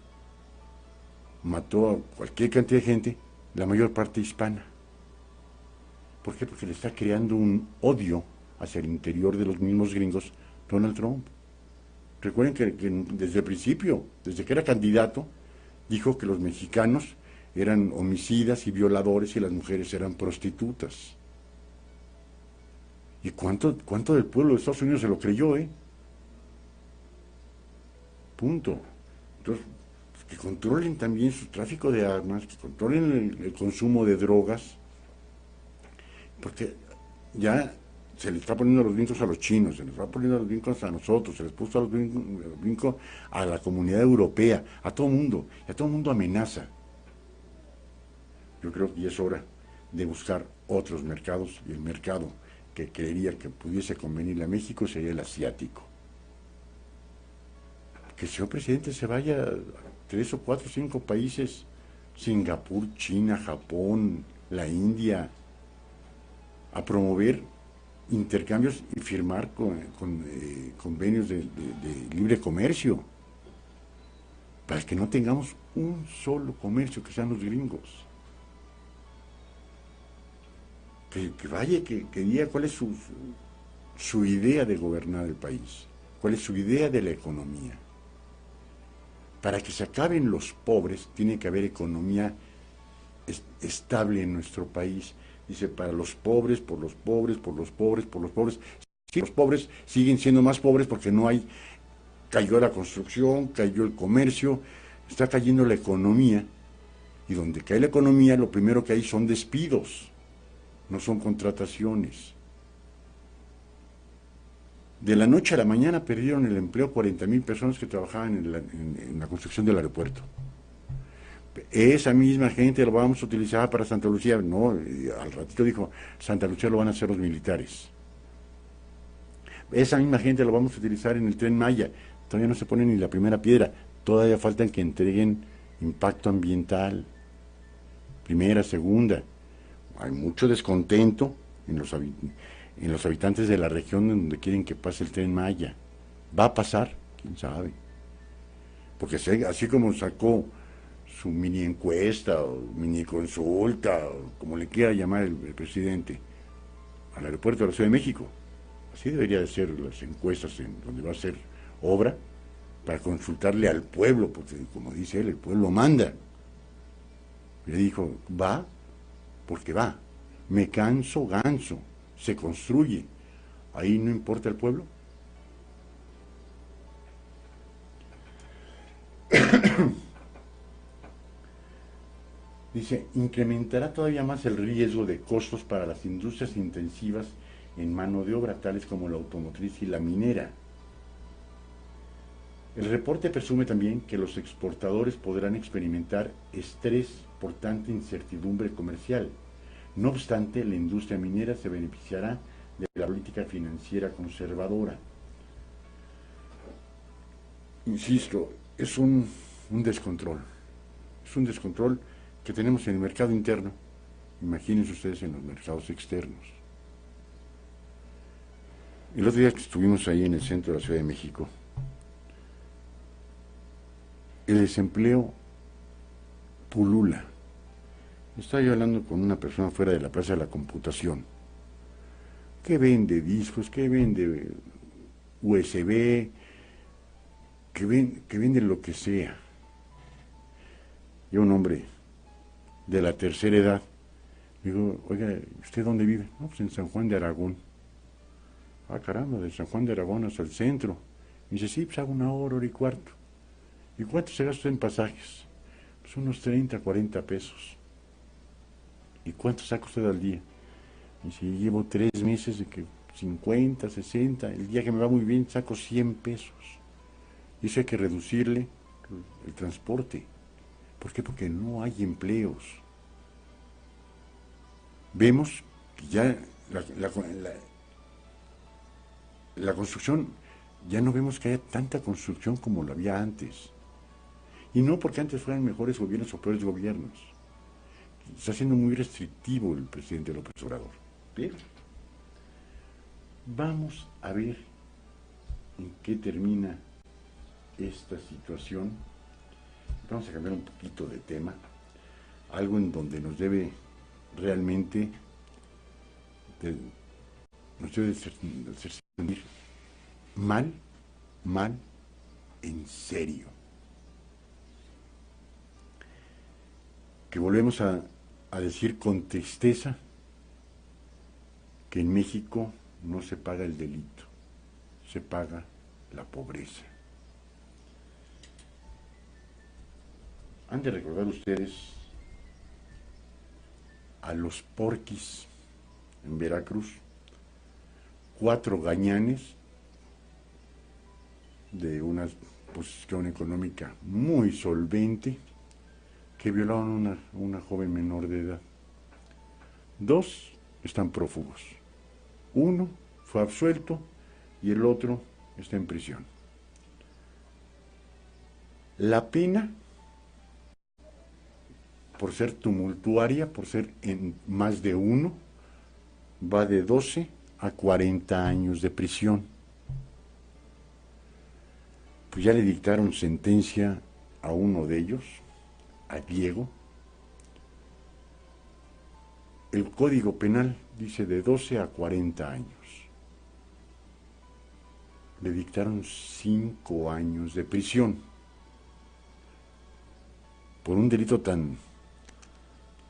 mató a cualquier cantidad de gente, la mayor parte hispana. ¿Por qué? Porque le está creando un odio hacia el interior de los mismos gringos Donald Trump. Recuerden que desde el principio, desde que era candidato, dijo que los mexicanos eran homicidas y violadores y las mujeres eran prostitutas. ¿Y cuánto del pueblo de Estados Unidos se lo creyó, Punto. Entonces, que controlen también su tráfico de armas, que controlen el consumo de drogas, porque ya se les está poniendo los brincos a los chinos, se les va poniendo los brincos a nosotros, se les puso los brincos a la comunidad europea, a todo mundo, y a todo mundo amenaza. Yo creo que ya es hora de buscar otros mercados, y el mercado que creería que pudiese convenirle a México sería el asiático. Que el señor presidente se vaya a 3 o 4 o 5 países, Singapur, China, Japón, la India, a promover intercambios y firmar convenios de libre comercio, para que no tengamos un solo comercio que sean los gringos. Que vaya, que diga cuál es su idea de gobernar el país, cuál es su idea de la economía. Para que se acaben los pobres, tiene que haber economía estable en nuestro país. Dice, para los pobres, por los pobres, por los pobres, por los pobres. Sí, los pobres siguen siendo más pobres porque cayó la construcción, cayó el comercio, está cayendo la economía. Y donde cae la economía, lo primero que hay son despidos, no son contrataciones. De la noche a la mañana perdieron el empleo 40,000 personas que trabajaban en la construcción del aeropuerto. Esa misma gente lo vamos a utilizar para Santa Lucía. No, al ratito dijo, Santa Lucía lo van a hacer los militares. Esa misma gente lo vamos a utilizar en el Tren Maya. Todavía no se pone ni la primera piedra. Todavía faltan que entreguen impacto ambiental. Primera, segunda. Hay mucho descontento en los habitantes de la región donde quieren que pase el Tren Maya. ¿Va a pasar? ¿Quién sabe? Porque así como sacó su mini encuesta o mini consulta, o como le quiera llamar el presidente, al aeropuerto de la Ciudad de México, así debería de ser las encuestas en donde va a ser obra, para consultarle al pueblo, porque como dice él, el pueblo manda. Le dijo, va, porque va. Me canso, ganso. Se construye. Ahí no importa el pueblo. Dice, incrementará todavía más el riesgo de costos para las industrias intensivas en mano de obra, tales como la automotriz y la minera. El reporte presume también que los exportadores podrán experimentar estrés por tanta incertidumbre comercial. No obstante, la industria minera se beneficiará de la política financiera conservadora. Insisto, es un descontrol. Es un descontrol que tenemos en el mercado interno. Imagínense ustedes en los mercados externos. El otro día que estuvimos ahí en el centro de la Ciudad de México, el desempleo pulula. Estaba yo hablando con una persona fuera de la Plaza de la Computación, que vende discos, que vende USB, que vende lo que sea. Y un hombre de la tercera edad, digo, oiga, ¿usted dónde vive? No, pues en San Juan de Aragón. Ah, caramba, de San Juan de Aragón hasta el centro. Y dice, sí, pues hago una hora y cuarto. ¿Y cuánto se gasta en pasajes? Pues unos 30, 40 pesos. ¿Y cuánto saca usted al día? Y si llevo 3 meses de que 50, 60, el día que me va muy bien saco 100 pesos. Y eso hay que reducirle el transporte. ¿Por qué? Porque no hay empleos. Vemos que ya la construcción, ya no vemos que haya tanta construcción como lo había antes. Y no porque antes fueran mejores gobiernos o peores gobiernos. Está siendo muy restrictivo el presidente López Obrador. Pero vamos a ver en qué termina esta situación. Vamos a cambiar un poquito de tema. Algo en donde nos debe realmente hacer sentir mal, en serio. Que volvemos a decir con tristeza que en México no se paga el delito, se paga la pobreza. Han de recordar ustedes a los porquis en Veracruz, 4 gañanes de una posición económica muy solvente que violaron a una joven menor de edad. 2 están prófugos. 1 fue absuelto y el otro está en prisión. La pena, por ser tumultuaria, por ser en más de uno, va de 12 a 40 años de prisión. Pues ya le dictaron sentencia a uno de ellos, a Diego. El Código Penal dice de 12 a 40 años. Le dictaron 5 años de prisión por un delito tan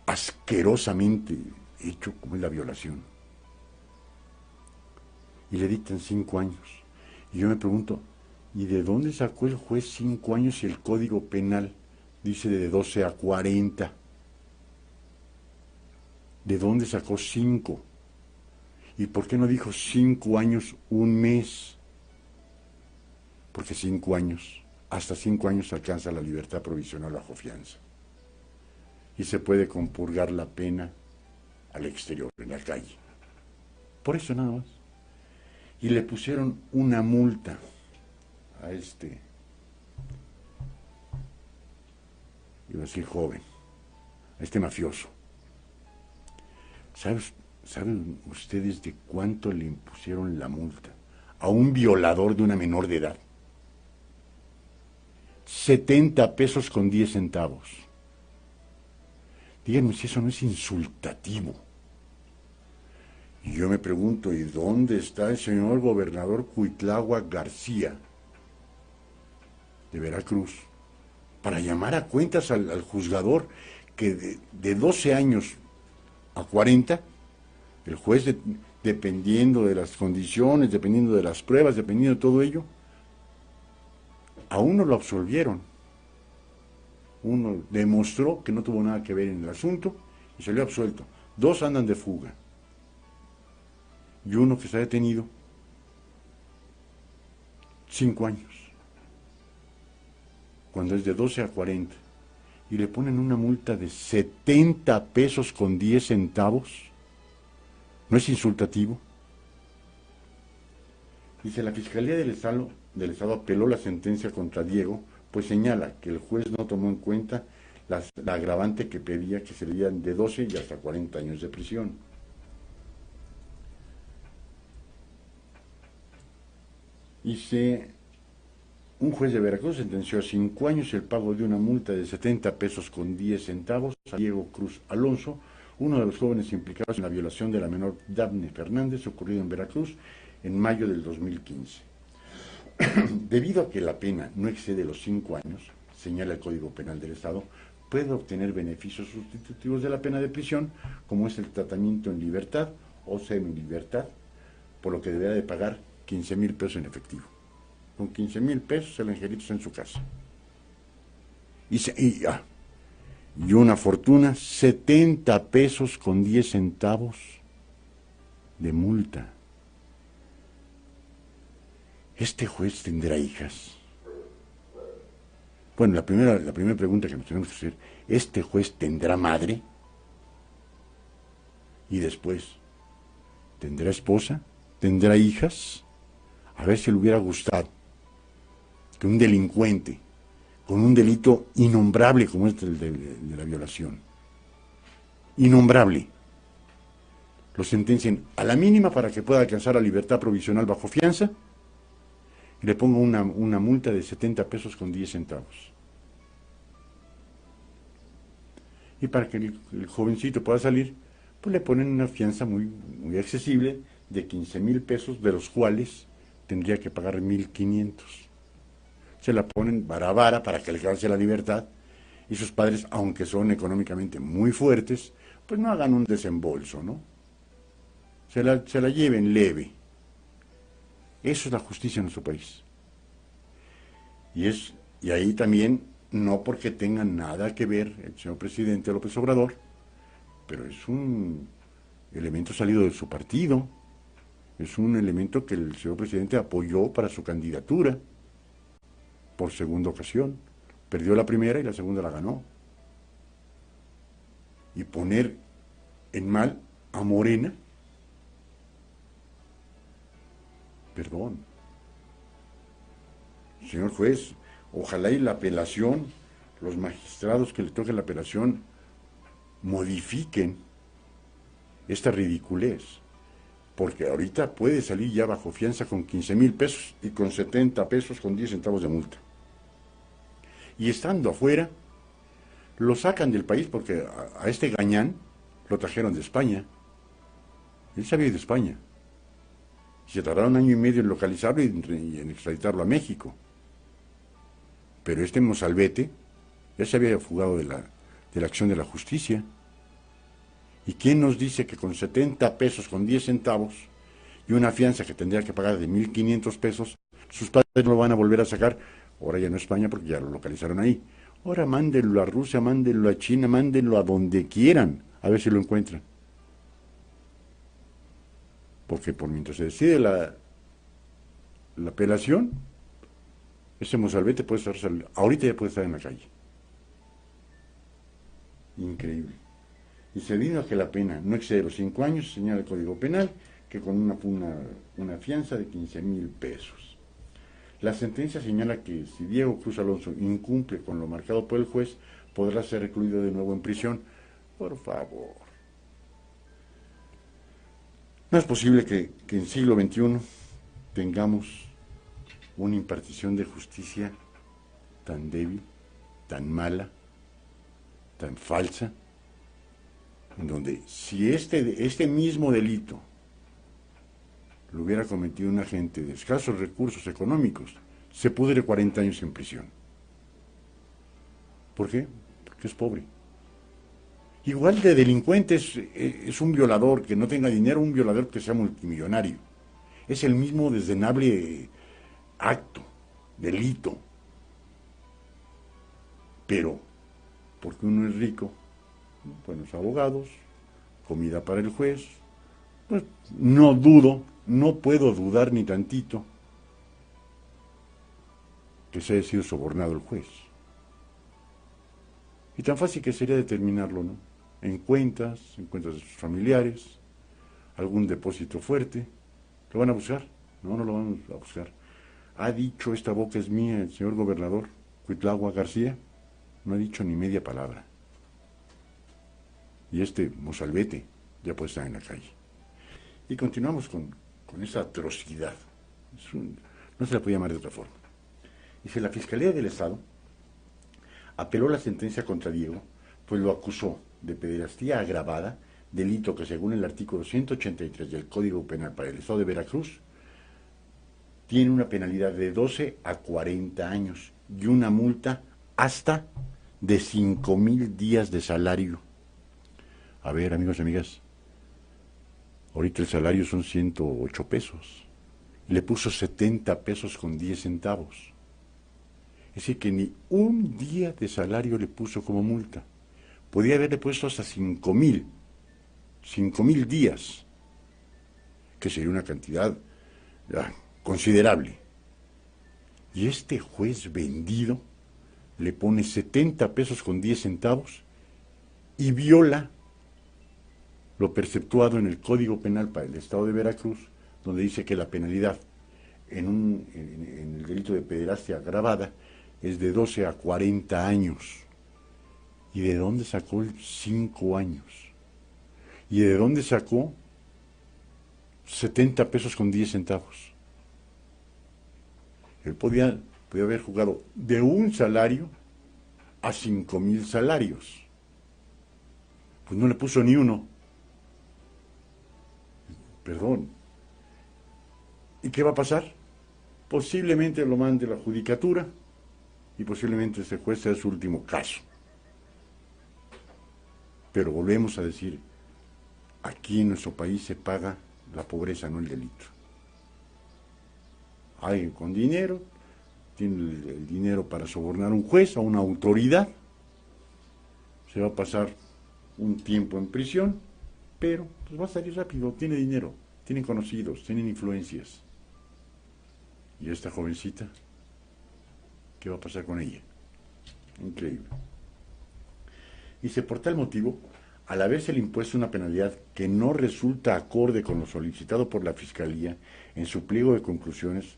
asquerosamente hecho como es la violación. Y le dictan 5 años. Y yo me pregunto, ¿y de dónde sacó el juez 5 años si el Código Penal dice de 12 a 40? ¿De dónde sacó 5? ¿Y por qué no dijo 5 años, 1 mes? Porque 5 años, hasta 5 años alcanza la libertad provisional bajo fianza. Y se puede compurgar la pena al exterior, en la calle. Por eso nada más. Y le pusieron una multa a iba a decir joven, a este mafioso. ¿Saben ustedes de cuánto le impusieron la multa a un violador de una menor de edad? 70 pesos con 10 centavos. Díganme si eso no es insultativo. Y yo me pregunto, ¿y dónde está el señor gobernador Cuitláhuac García de Veracruz para llamar a cuentas al juzgador que de 12 años a 40, el juez, dependiendo de las condiciones, dependiendo de las pruebas, dependiendo de todo ello, a uno lo absolvieron Uno demostró que no tuvo nada que ver en el asunto y salió absuelto. 2 andan de fuga. Y uno que está detenido 5 años. Cuando es de 12 a 40. Y le ponen una multa de 70 pesos con 10 centavos. ¿No es insultativo? Dice, la Fiscalía del Estado apeló la sentencia contra Diego, pues señala que el juez no tomó en cuenta la agravante que pedía, que serían de 12 y hasta 40 años de prisión. Dice, un juez de Veracruz sentenció a 5 años el pago de una multa de 70 pesos con 10 centavos a Diego Cruz Alonso, uno de los jóvenes implicados en la violación de la menor Dafne Fernández, ocurrido en Veracruz en mayo del 2015. Debido a que la pena no excede los 5 años, señala el Código Penal del Estado, puede obtener beneficios sustitutivos de la pena de prisión, como es el tratamiento en libertad o semilibertad, por lo que deberá de pagar 15,000 pesos en efectivo. Con 15,000 pesos el angelito está en su casa. Y una fortuna, 70 pesos con 10 centavos de multa. ¿Este juez tendrá hijas? Bueno, la primera pregunta que nos tenemos que hacer, ¿este juez tendrá madre? Y después, ¿tendrá esposa? ¿Tendrá hijas? A ver si le hubiera gustado que un delincuente con un delito innombrable como este de la violación, innombrable, lo sentencien a la mínima para que pueda alcanzar la libertad provisional bajo fianza y le ponga una multa de 70 pesos con 10 centavos. Y para que el jovencito pueda salir, pues le ponen una fianza muy accesible de 15,000 pesos, de los cuales tendría que pagar 1,500. Se la ponen vara para que alcance la libertad y sus padres, aunque son económicamente muy fuertes, pues no hagan un desembolso, ¿no? Se la lleven leve. Eso es la justicia en nuestro país. Y ahí también, no porque tenga nada que ver el señor presidente López Obrador, pero es un elemento salido de su partido, es un elemento que el señor presidente apoyó para su candidatura por segunda ocasión. Perdió la primera y la segunda la ganó. Y poner en mal a Morena, perdón. Señor juez, ojalá y la apelación, los magistrados que le toquen la apelación, modifiquen esta ridiculez. Porque ahorita puede salir ya bajo fianza con 15,000 pesos y con 70 pesos con 10 centavos de multa. Y estando afuera, lo sacan del país porque a este gañán lo trajeron de España. Él sabía de España. Y se tardaron 1 año y medio en localizarlo y en extraditarlo a México. Pero este mozalbete ya se había fugado de la acción de la justicia. ¿Y quién nos dice que con 70 pesos con 10 centavos y una fianza que tendría que pagar de 1,500 pesos, sus padres no lo van a volver a sacar? Ahora ya no a España porque ya lo localizaron ahí. Ahora mándenlo a Rusia, mándenlo a China, mándenlo a donde quieran, a ver si lo encuentran. Porque por mientras se decide la apelación, ese mozalbete puede estar, ahorita ya puede estar en la calle. Increíble. Y se debido a que la pena no excede los 5 años, señala el Código Penal, que con una fianza de 15,000 pesos. La sentencia señala que si Diego Cruz Alonso incumple con lo marcado por el juez, podrá ser recluido de nuevo en prisión. Por favor. No es posible que en siglo XXI tengamos una impartición de justicia tan débil, tan mala, tan falsa, en donde si este mismo delito lo hubiera cometido un agente de escasos recursos económicos, se pudre 40 años en prisión. ¿Por qué? Porque es pobre. Igual de delincuente es un violador que no tenga dinero, un violador que sea multimillonario. Es el mismo desdenable acto, delito. Pero porque uno es rico, buenos abogados, comida para el juez, pues no dudo, no puedo dudar ni tantito que se haya sido sobornado el juez. Y tan fácil que sería determinarlo, ¿no? En cuentas de sus familiares, algún depósito fuerte. ¿Lo van a buscar? No, no lo vamos a buscar. ¿Ha dicho esta boca es mía el señor gobernador Cuitlagua García? No ha dicho ni media palabra. Y este mozalbete ya puede estar en la calle. Y continuamos con esa atrocidad. No se la puede llamar de otra forma. Dice, la Fiscalía del Estado apeló la sentencia contra Diego, pues lo acusó de pederastía agravada, delito que según el artículo 183 del Código Penal para el Estado de Veracruz, tiene una penalidad de 12 a 40 años y una multa hasta de 5,000 días de salario. A ver, amigos y amigas, ahorita el salario son 108 pesos. Le puso 70 pesos con 10 centavos. Es decir, que ni un día de salario le puso como multa. Podía haberle puesto hasta 5,000 días, que sería una cantidad considerable. Y este juez vendido le pone 70 pesos con 10 centavos y viola lo perceptuado en el Código Penal para el Estado de Veracruz, donde dice que la penalidad en el delito de pederastia agravada es de 12 a 40 años. ¿Y de dónde sacó el 5 años? ¿Y de dónde sacó 70 pesos con 10 centavos? Él podía haber jugado de un salario a 5,000 salarios. Pues no le puso ni uno. Perdón. ¿Y qué va a pasar? Posiblemente lo mande la judicatura y posiblemente este juez sea su último caso. Pero volvemos a decir, aquí en nuestro país se paga la pobreza, no el delito. Alguien con dinero tiene el dinero para sobornar a un juez, a una autoridad, se va a pasar un tiempo en prisión, pero pues va a salir rápido, tiene dinero, tienen conocidos, tienen influencias. Y esta jovencita, ¿qué va a pasar con ella? Increíble. Dice, por tal motivo, al haberse le impuesto una penalidad que no resulta acorde con lo solicitado por la Fiscalía en su pliego de conclusiones,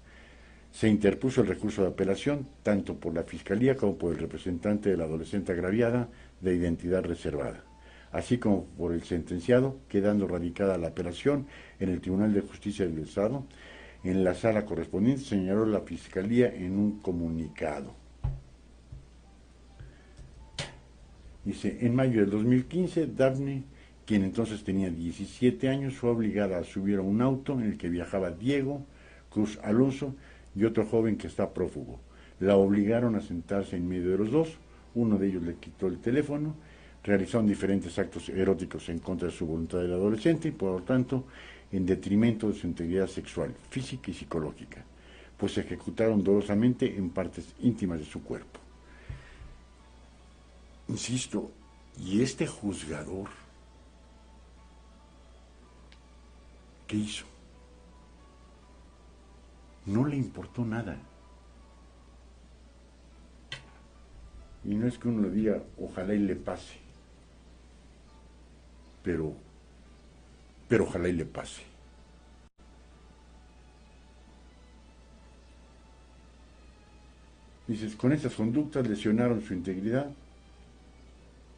se interpuso el recurso de apelación, tanto por la Fiscalía como por el representante de la adolescente agraviada de identidad reservada, así como por el sentenciado, quedando radicada la apelación en el Tribunal de Justicia del Estado. En la sala correspondiente señaló la Fiscalía en un comunicado. Dice, en mayo del 2015, Dafne, quien entonces tenía 17 años, fue obligada a subir a un auto en el que viajaba Diego Cruz Alonso y otro joven que está prófugo. La obligaron a sentarse en medio de los dos, uno de ellos le quitó el teléfono, realizaron diferentes actos eróticos en contra de su voluntad del adolescente y por lo tanto en detrimento de su integridad sexual, física y psicológica, pues se ejecutaron dolosamente en partes íntimas de su cuerpo. Insisto, ¿y este juzgador qué hizo? No le importó nada. Y no es que uno le diga, ojalá y le pase, pero ojalá y le pase. Dices, con estas conductas lesionaron su integridad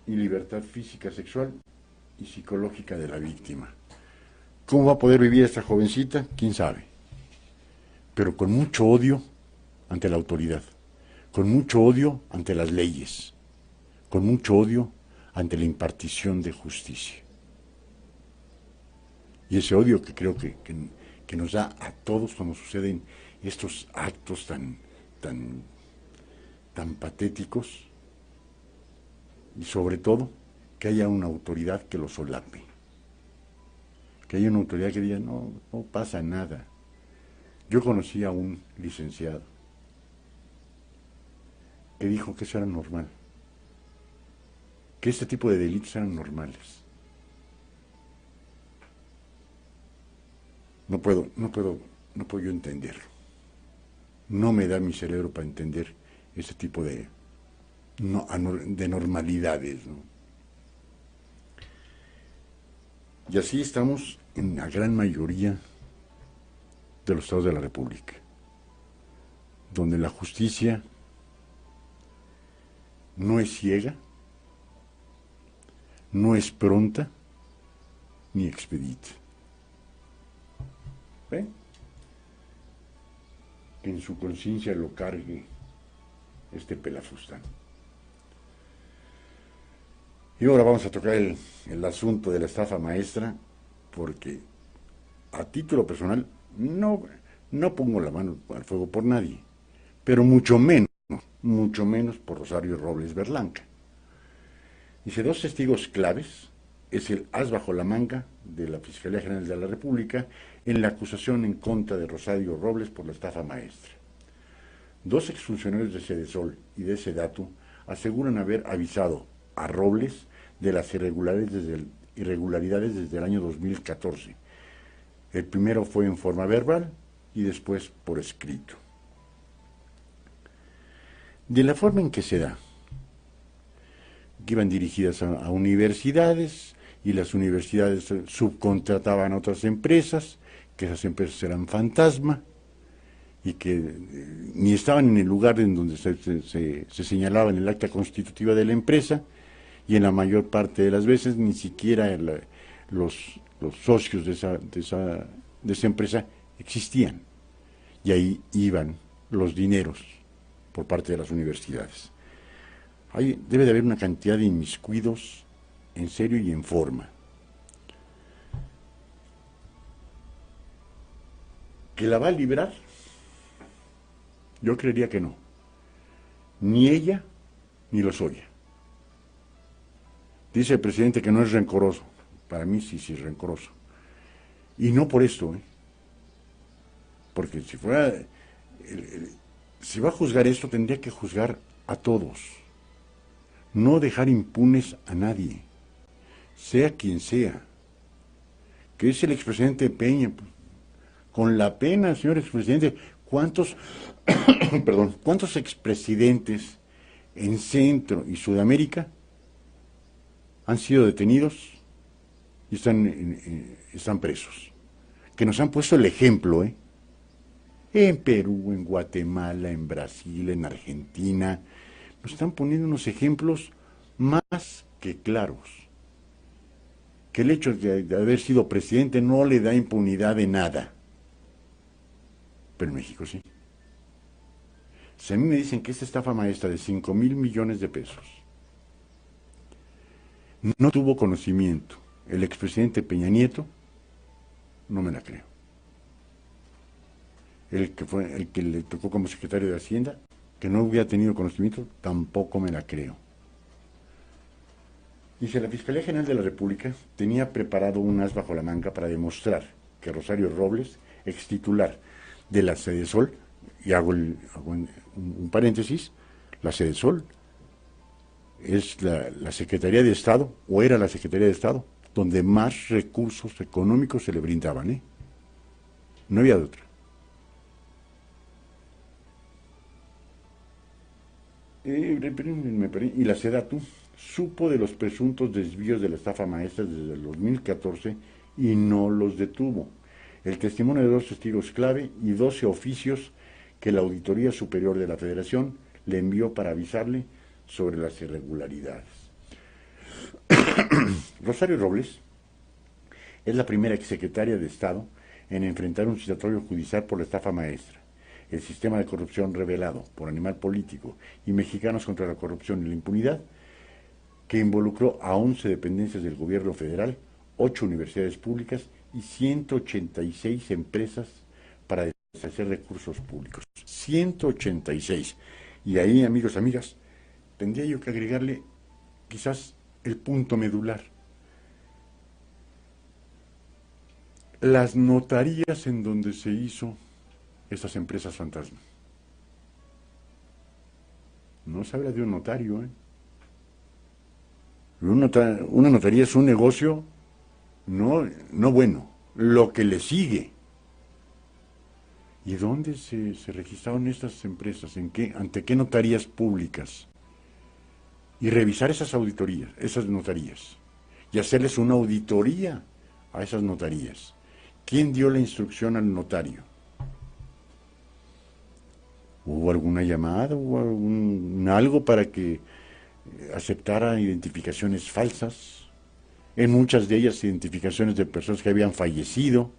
y libertad física, sexual y psicológica de la víctima. ¿Cómo va a poder vivir esta jovencita? ¿Quién sabe? Pero con mucho odio ante la autoridad, con mucho odio ante las leyes, con mucho odio ante la impartición de justicia. Y ese odio que creo que nos da a todos cuando suceden estos actos tan patéticos, y sobre todo que haya una autoridad que lo solape, que haya una autoridad que diga, no pasa nada. Yo conocí a un licenciado que dijo que eso era normal, que este tipo de delitos eran normales. No puedo yo entenderlo. No me da mi cerebro para entender ese tipo de normalidades, ¿no? Y así estamos en la gran mayoría de los estados de la República, donde la justicia no es ciega, no es pronta, ni expedita. ¿Ve? Que en su conciencia lo cargue este pelafustán. Y ahora vamos a tocar el asunto de la estafa maestra, porque a título personal no pongo la mano al fuego por nadie, pero mucho menos por Rosario Robles Berlanga. Dice, dos testigos claves es el as bajo la manga de la Fiscalía General de la República en la acusación en contra de Rosario Robles por la estafa maestra. Dos exfuncionarios de Sedesol y de Sedatu aseguran haber avisado a Robles de las irregularidades desde el año 2014. El primero fue en forma verbal y después por escrito. De la forma en que se da, que iban dirigidas a universidades y las universidades subcontrataban a otras empresas, que esas empresas eran fantasma y que ni estaban en el lugar en donde se señalaba en el acta constitutiva de la empresa, y en la mayor parte de las veces ni siquiera los socios de esa empresa existían, y ahí iban los dineros por parte de las universidades. Debe de haber una cantidad de inmiscuidos en serio y en forma. ¿Que la va a librar? Yo creería que no. Ni ella, ni Lozoya. Dice el presidente que no es rencoroso. Para mí sí es rencoroso. Y no por esto, ¿eh? Porque si fuera... si va a juzgar esto, tendría que juzgar a todos. No dejar impunes a nadie, sea quien sea. Que es el expresidente Peña. Con la pena, señor expresidente, ¿cuántos expresidentes en Centro y Sudamérica han sido detenidos y están presos? Que nos han puesto el ejemplo, ¿eh? En Perú, en Guatemala, en Brasil, en Argentina, nos están poniendo unos ejemplos más que claros. Que el hecho de haber sido presidente no le da impunidad de nada. Pero en México sí. Si a mí me dicen que esta estafa maestra de 5,000 millones de pesos no tuvo conocimiento el expresidente Peña Nieto, no me la creo. El que le tocó como secretario de Hacienda, que no hubiera tenido conocimiento, tampoco me la creo. Dice, la Fiscalía General de la República tenía preparado un as bajo la manga para demostrar que Rosario Robles, extitular de la Sedesol, y hago un paréntesis, la Sedesol es la Secretaría de Estado, o era la Secretaría de Estado, donde más recursos económicos se le brindaban, ¿eh? No había de otra. Y la Sedatu supo de los presuntos desvíos de la estafa maestra desde el 2014 y no los detuvo. El testimonio de dos testigos clave y 12 oficios que la Auditoría Superior de la Federación le envió para avisarle sobre las irregularidades. Rosario Robles es la primera exsecretaria de Estado en enfrentar un citatorio judicial por la estafa maestra, el sistema de corrupción revelado por Animal Político y Mexicanos contra la Corrupción y la Impunidad, que involucró a 11 dependencias del gobierno federal, 8 universidades públicas y 186 empresas para deshacer recursos públicos. 186. Y ahí, amigos, amigas, tendría yo que agregarle quizás el punto medular. Las notarías en donde se hizo estas empresas fantasma. No se habla de un notario, ¿eh? Una notaría es un negocio no bueno, lo que le sigue. ¿Y dónde se registraron estas empresas? ¿Ante qué notarías públicas? Y revisar esas auditorías, esas notarías, y hacerles una auditoría a esas notarías. ¿Quién dio la instrucción al notario? ¿Hubo alguna llamada? ¿Hubo algo para que aceptara identificaciones falsas? En muchas de ellas identificaciones de personas que habían fallecido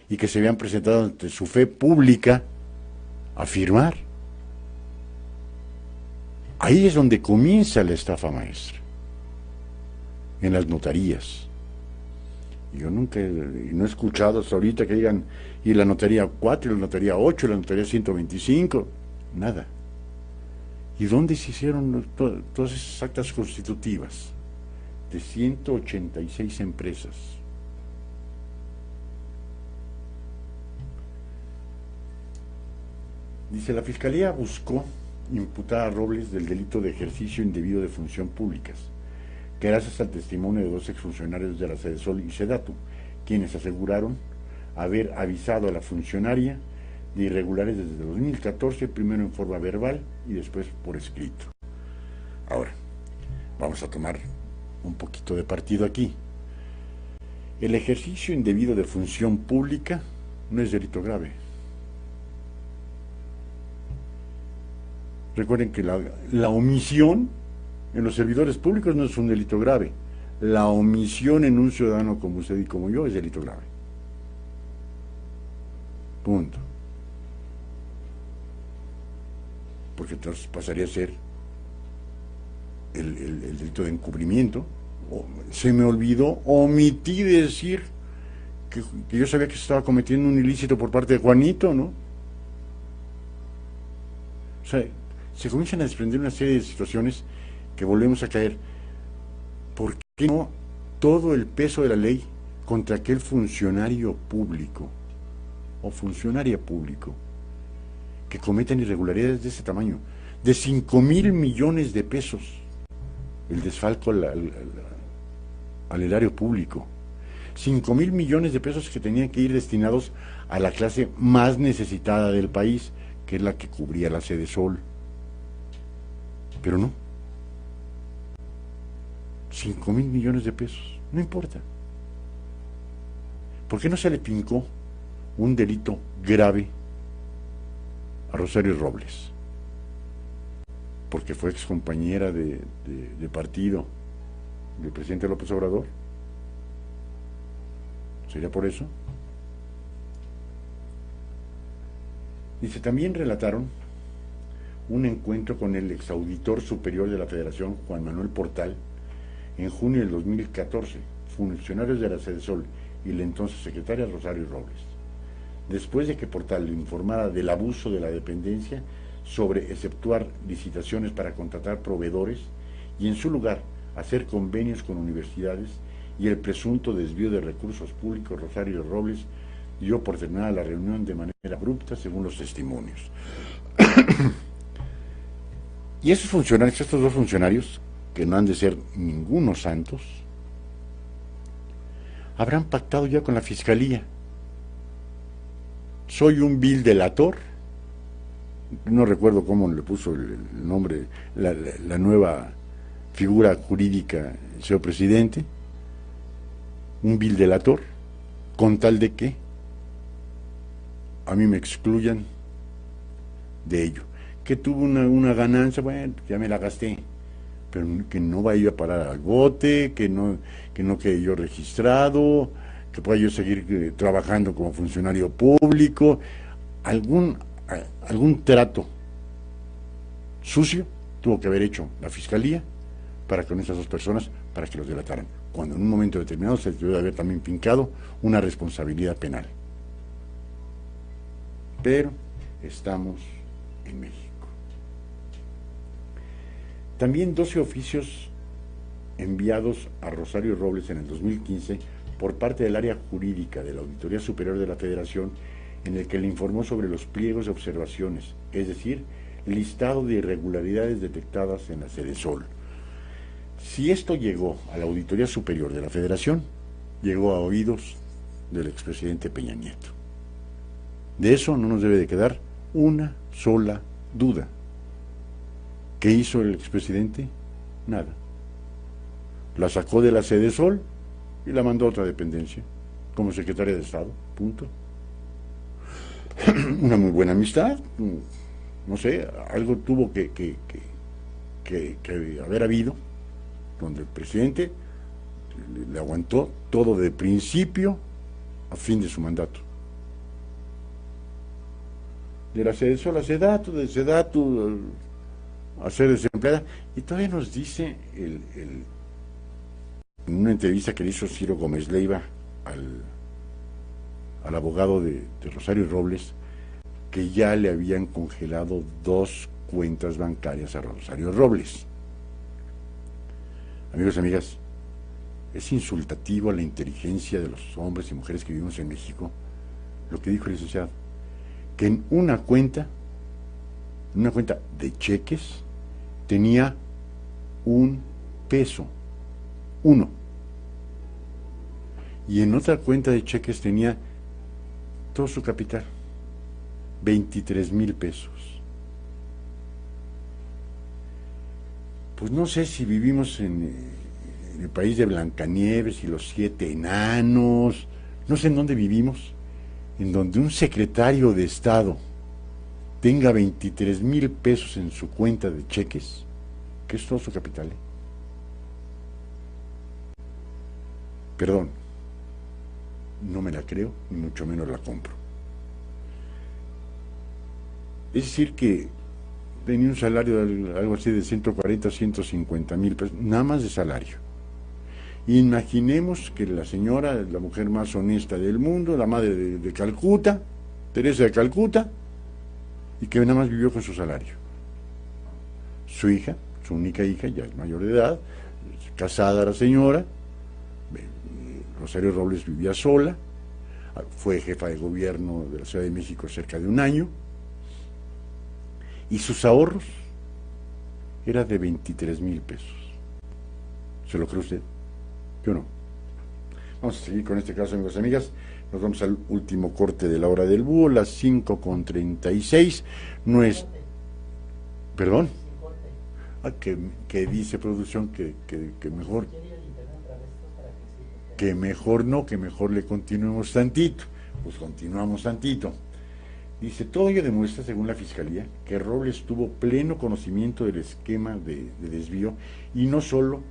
y que se habían presentado ante su fe pública a firmar. Ahí es donde comienza la estafa maestra, en las notarías. Yo nunca no he escuchado hasta ahorita que digan, y la notaría 4, y la notaría 8, y la notaría 125, nada. ¿Y dónde se hicieron todas esas actas constitutivas? De 186 empresas. Dice, la Fiscalía buscó imputar a Robles del delito de ejercicio indebido de función públicas, que gracias al testimonio de 2 exfuncionarios de la Sedesol y Sedatu, quienes aseguraron haber avisado a la funcionaria de irregulares desde 2014, primero en forma verbal y después por escrito. Ahora, vamos a tomar un poquito de partido aquí. El ejercicio indebido de función pública no es delito grave. Recuerden que la omisión en los servidores públicos no es un delito grave. La omisión en un ciudadano como usted y como yo es delito grave. Punto. Porque entonces pasaría a ser el delito de encubrimiento. Se me olvidó, omití de decir que yo sabía que se estaba cometiendo un ilícito por parte de Juanito, ¿no? O sea, se comienzan a desprender una serie de situaciones que volvemos a caer. ¿Por qué no todo el peso de la ley contra aquel funcionario público o funcionaria público que cometen irregularidades de ese tamaño? De 5,000 millones de pesos el desfalco al erario público. 5,000 millones de pesos que tenían que ir destinados a la clase más necesitada del país, que es la que cubría la Sedesol. Pero no. 5,000 millones de pesos. No importa. ¿Por qué no se le pincó un delito grave a Rosario Robles? Porque fue excompañera de partido del presidente López Obrador. ¿Sería por eso? Dice, también relataron un encuentro con el exauditor superior de la Federación, Juan Manuel Portal, en junio del 2014, funcionarios de la Sedesol y la entonces secretaria Rosario Robles. Después de que Portal le informara del abuso de la dependencia sobre efectuar licitaciones para contratar proveedores y en su lugar hacer convenios con universidades y el presunto desvío de recursos públicos, Rosario Robles dio por terminada la reunión de manera abrupta, según los testimonios. Y esos funcionarios, estos 2 funcionarios, que no han de ser ningunos santos, habrán pactado ya con la Fiscalía. Soy un vil delator, no recuerdo cómo le puso el nombre, la nueva figura jurídica, el señor presidente, un vil delator, con tal de que a mí me excluyan de ello. Que tuvo una ganancia, bueno, ya me la gasté, pero que no vaya a parar al bote, que no quede yo registrado, que pueda yo seguir trabajando como funcionario público, algún trato sucio tuvo que haber hecho la Fiscalía para con esas 2 personas, para que los delataran, cuando en un momento determinado se debe haber también fincado una responsabilidad penal. Pero estamos en México. También 12 oficios enviados a Rosario Robles en el 2015 por parte del área jurídica de la Auditoría Superior de la Federación, en el que le informó sobre los pliegos de observaciones, es decir, listado de irregularidades detectadas en la Sedesol. Si esto llegó a la Auditoría Superior de la Federación, llegó a oídos del expresidente Peña Nieto. De eso no nos debe de quedar una sola duda. ¿Qué hizo el expresidente? Nada. La sacó de la sede Sol y la mandó a otra dependencia, como secretaria de Estado, punto. Una muy buena amistad, no sé, algo tuvo que haber habido, donde el presidente le aguantó todo de principio a fin de su mandato. De la sede Sol a Sedatu, de Sedatu a ser desempleada, y todavía nos dice en una entrevista que le hizo Ciro Gómez Leiva al abogado de Rosario Robles, que ya le habían congelado 2 cuentas bancarias a Rosario Robles. Amigos y amigas, es insultativo a la inteligencia de los hombres y mujeres que vivimos en México lo que dijo el licenciado, que en una cuenta de cheques, tenía 1 peso, 1, y en otra cuenta de cheques tenía todo su capital, 23,000 pesos. Pues no sé si vivimos en el país de Blancanieves y los 7 enanos, no sé en dónde vivimos, en donde un secretario de Estado tenga 23,000 pesos en su cuenta de cheques, que es todo su capital. Perdón, no me la creo, ni mucho menos la compro. Es decir que tenía un salario de algo así de 140, 150 mil pesos, nada más de salario. Imaginemos que la señora es la mujer más honesta del mundo, la madre de Calcuta, Teresa de Calcuta, y que nada más vivió con su salario. Su hija, su única hija, ya es mayor de edad, casada la señora, Rosario Robles vivía sola, fue jefa de gobierno de la Ciudad de México cerca de 1 año, y sus ahorros eran de 23,000 pesos. ¿Se lo cree usted? Yo no. Vamos a seguir con este caso, amigos y amigas. Nos vamos al último corte de la hora del búho, las 5:36. No es... ¿Perdón? Que dice producción que mejor... Que mejor no, que mejor le continuemos tantito. Pues continuamos tantito. Dice, todo ello demuestra, según la Fiscalía, que Robles tuvo pleno conocimiento del esquema de desvío y no solo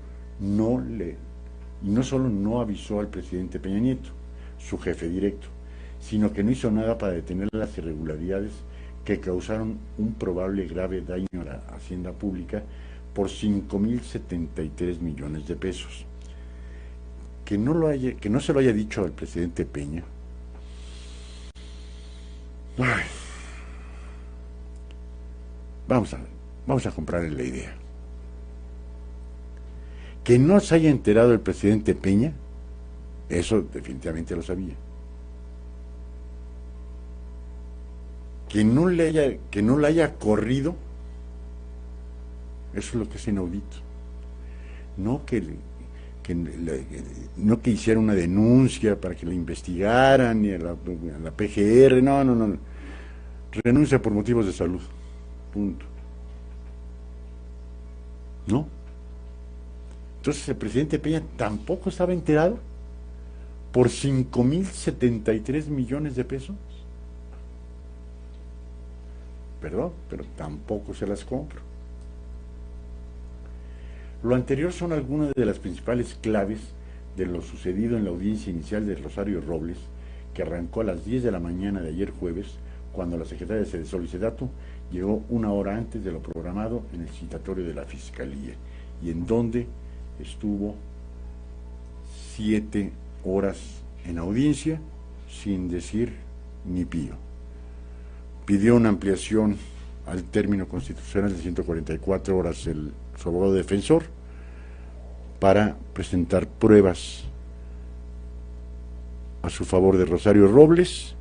no avisó al presidente Peña Nieto, su jefe directo, sino que no hizo nada para detener las irregularidades que causaron un probable grave daño a la hacienda pública por 5,073 millones de pesos. Que no se lo haya dicho al presidente Peña. Ay, vamos a comprarle la idea. Que no se haya enterado el presidente Peña, eso definitivamente lo sabía. Que no la haya corrido, eso es lo que es inaudito. No que hiciera una denuncia para que la investigaran, ni a la PGR, no. Renuncia por motivos de salud. Punto. ¿No? Entonces el presidente Peña tampoco estaba enterado por 5,073 millones de pesos. Perdón, pero tampoco se las compro. Lo anterior son algunas de las principales claves de lo sucedido en la audiencia inicial de Rosario Robles, que arrancó a las 10 de la mañana de ayer jueves, cuando la secretaria de Sede Sol y Sedatu llegó 1 hora antes de lo programado en el citatorio de la Fiscalía, y en donde estuvo 7 horas en audiencia sin decir ni pío. Pidió una ampliación al término constitucional de 144 horas su abogado defensor para presentar pruebas a su favor de Rosario Robles,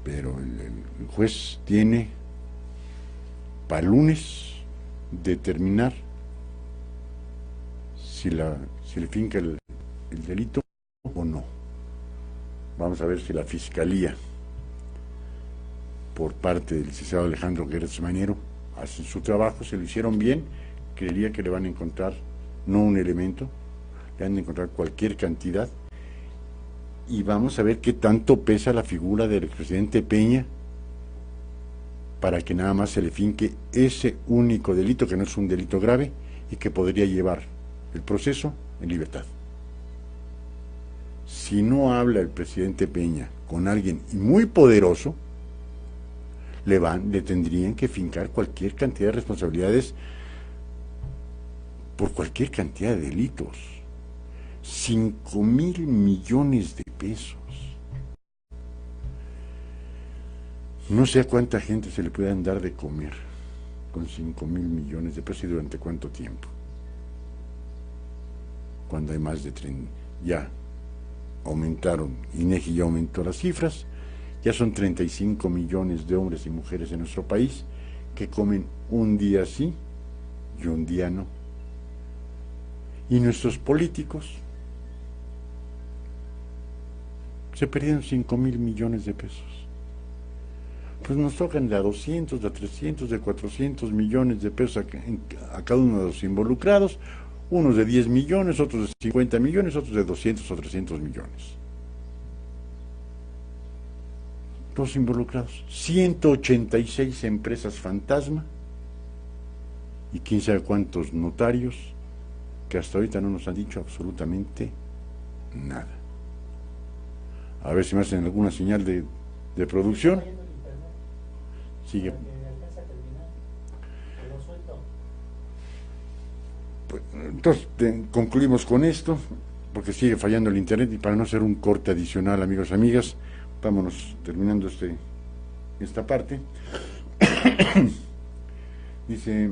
pero el juez tiene para el lunes determinar si le finca el delito o no. Vamos a ver si la Fiscalía, por parte del licenciado Alejandro Gertz Manero, hacen su trabajo, se lo hicieron bien, creería que le van a encontrar no un elemento, le van a encontrar cualquier cantidad, y vamos a ver qué tanto pesa la figura del expresidente Peña para que nada más se le finque ese único delito, que no es un delito grave y que podría llevar el proceso en libertad. Si no habla el presidente Peña con alguien muy poderoso, le tendrían que fincar cualquier cantidad de responsabilidades por cualquier cantidad de delitos. 5,000 millones de pesos. No sé a cuánta gente se le puedan dar de comer con 5,000 millones de pesos y durante cuánto tiempo. Cuando hay más de 30, ya aumentaron, INEGI ya aumentó las cifras, ya son 35 millones de hombres y mujeres en nuestro país que comen un día sí y un día no. Y nuestros políticos se perdieron 5,000 millones de pesos. Pues nos tocan de a 200, de a 300, de 400 millones de pesos a cada uno de los involucrados, unos de 10 millones, otros de 50 millones, otros de 200 o 300 millones. Los involucrados, 186 empresas fantasma y quién sabe cuántos notarios que hasta ahorita no nos han dicho absolutamente nada. A ver si me hacen alguna señal de producción. Sigue. Pues, entonces concluimos con esto, porque sigue fallando el internet, y para no hacer un corte adicional, amigos y amigas, vámonos terminando esta parte. Dice,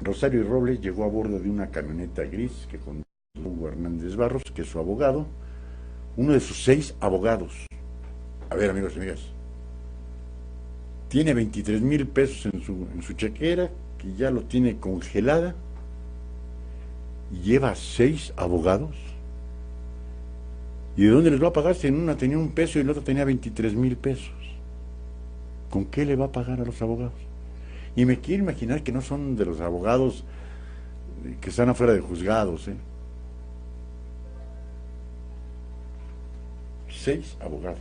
Rosario Robles llegó a bordo de una camioneta gris que condujo Hugo Hernández Barros, que es su abogado, uno de sus 6 abogados. A ver, amigos y amigas, tiene 23,000 pesos en su chequera, que ya lo tiene congelada, y lleva 6 abogados. ¿Y de dónde les va a pagar si en una tenía 1 peso y en la otra tenía 23,000 pesos? ¿Con qué le va a pagar a los abogados? Y me quiero imaginar que no son de los abogados que están afuera de juzgados, 6 abogados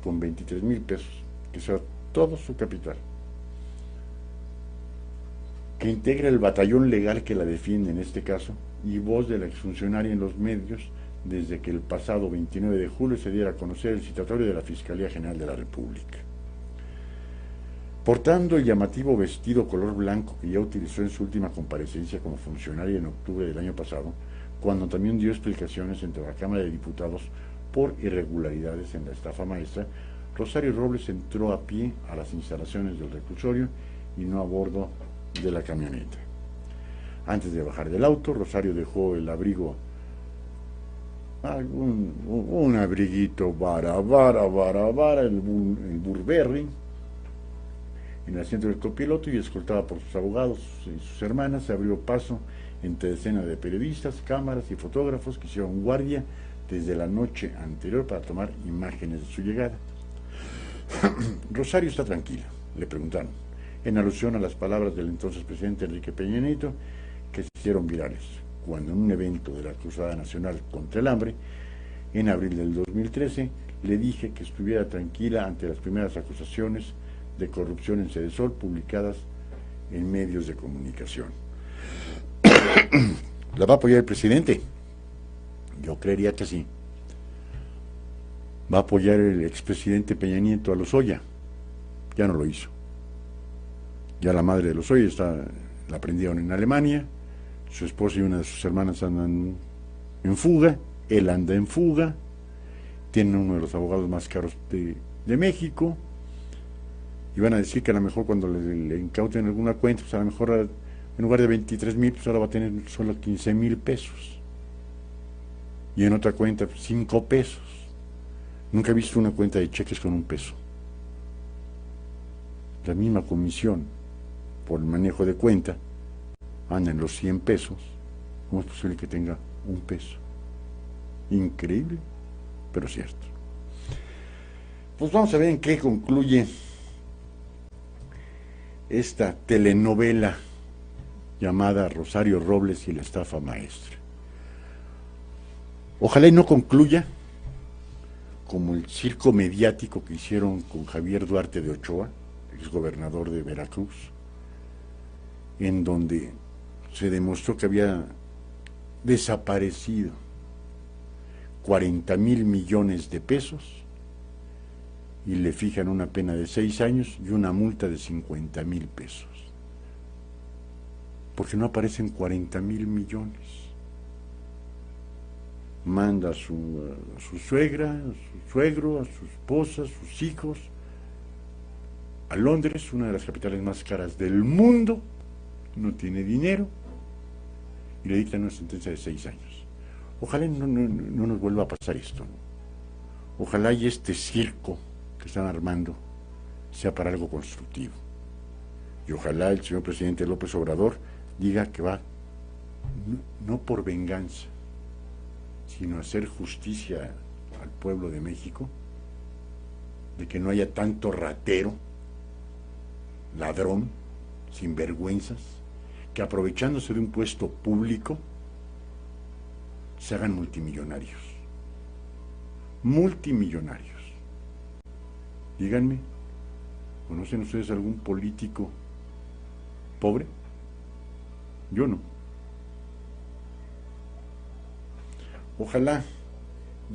con 23,000 pesos, que sea todo su capital, que integra el batallón legal que la defiende en este caso, y voz de la exfuncionaria en los medios desde que el pasado 29 de julio se diera a conocer el citatorio de la Fiscalía General de la República. Portando el llamativo vestido color blanco que ya utilizó en su última comparecencia como funcionaria en octubre del año pasado, cuando también dio explicaciones ante la Cámara de Diputados por irregularidades en la estafa maestra, Rosario Robles entró a pie a las instalaciones del reclusorio y no a bordo de la camioneta. Antes de bajar del auto, Rosario dejó el abrigo, un abriguito el Burberry, en el asiento del copiloto, y escoltada por sus abogados y sus hermanas, se abrió paso entre decenas de periodistas, cámaras y fotógrafos que hicieron guardia desde la noche anterior para tomar imágenes de su llegada. Rosario está tranquila, le preguntaron, en alusión a las palabras del entonces presidente Enrique Peña Nieto, que se hicieron virales cuando en un evento de la Cruzada Nacional contra el Hambre, en abril del 2013, le dije que estuviera tranquila ante las primeras acusaciones de corrupción en Sedesol publicadas en medios de comunicación. ¿La va a apoyar el presidente? Yo creería que sí. ¿Va a apoyar el expresidente Peña Nieto a Lozoya? Ya no lo hizo. Ya la madre de Lozoya la prendieron en Alemania, su esposa y una de sus hermanas andan en fuga, él anda en fuga, tiene uno de los abogados más caros de México, y van a decir que a lo mejor cuando le incauten alguna cuenta, pues a lo mejor en lugar de 23,000, pues ahora va a tener solo 15,000 pesos. Y en otra cuenta, 5 pesos. Nunca he visto una cuenta de cheques con 1 peso. La misma comisión por el manejo de cuenta anda en los 100 pesos ¿Cómo es posible que tenga un peso? Increíble, pero cierto. Pues vamos a ver en qué concluye esta telenovela llamada Rosario Robles y la estafa maestra. Ojalá y no concluya como el circo mediático que hicieron con Javier Duarte de Ochoa, exgobernador de Veracruz, en donde se demostró que había desaparecido 40,000 millones de pesos y le fijan una pena de 6 años y una multa de 50,000 pesos. Porque no aparecen 40,000 millones. Manda a su suegra, a su suegro, a su esposa, a sus hijos, a Londres, una de las capitales más caras del mundo, no tiene dinero, y le dictan una sentencia de 6 años. Ojalá no nos vuelva a pasar esto, ¿no? Ojalá y este circo que están armando sea para algo constructivo. Y ojalá el señor presidente López Obrador diga que va, no por venganza, sino hacer justicia al pueblo de México, de que no haya tanto ratero, ladrón, sinvergüenzas, que aprovechándose de un puesto público se hagan multimillonarios. Multimillonarios. Díganme, ¿conocen ustedes algún político pobre? Yo no. Ojalá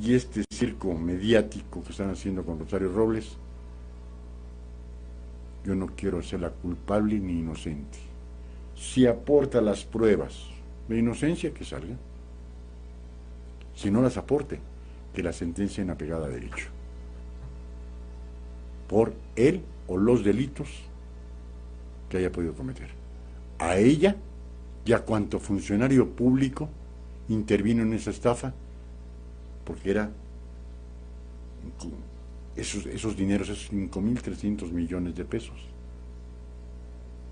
y este circo mediático que están haciendo con Rosario Robles, yo no quiero hacerla culpable ni inocente. Si aporta las pruebas de inocencia, que salga. Si no las aporte, que la sentencien apegada a derecho. Por él o los delitos que haya podido cometer. A ella y a cuanto funcionario público intervino en esa estafa, porque era esos dineros, esos 5,300 millones de pesos,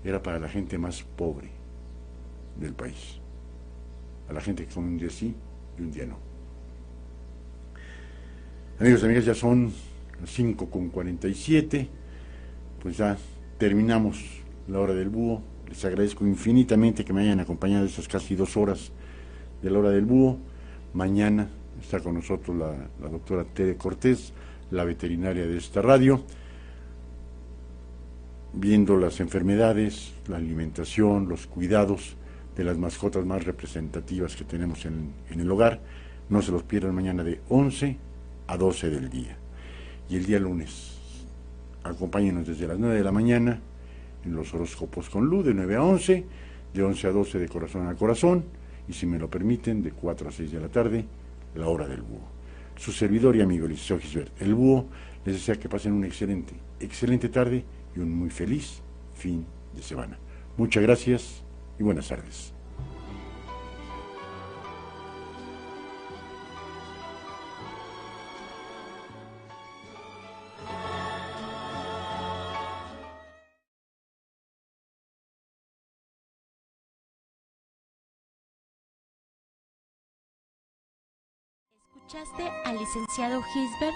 era para la gente más pobre del país, a la gente que come un día sí y un día no. Amigos y amigas, ya son las 5:47, pues ya terminamos la hora del búho. Les agradezco infinitamente que me hayan acompañado estas casi 2 horas de la hora del búho. Mañana está con nosotros la doctora Tere Cortés, la veterinaria de esta radio, viendo las enfermedades, la alimentación, los cuidados de las mascotas más representativas que tenemos en el hogar. No se los pierdan mañana de 11 a 12 del día. Y el día lunes, acompáñenos desde las 9 de la mañana en los horóscopos con Lu, de 9 a 11, de 11 a 12 de corazón a corazón, y si me lo permiten, de 4 a 6 de la tarde, la hora del búho. Su servidor y amigo, licenciado Gisbert, el búho, les desea que pasen una excelente tarde y un muy feliz fin de semana. Muchas gracias y buenas tardes. Escuchaste al licenciado Gisbert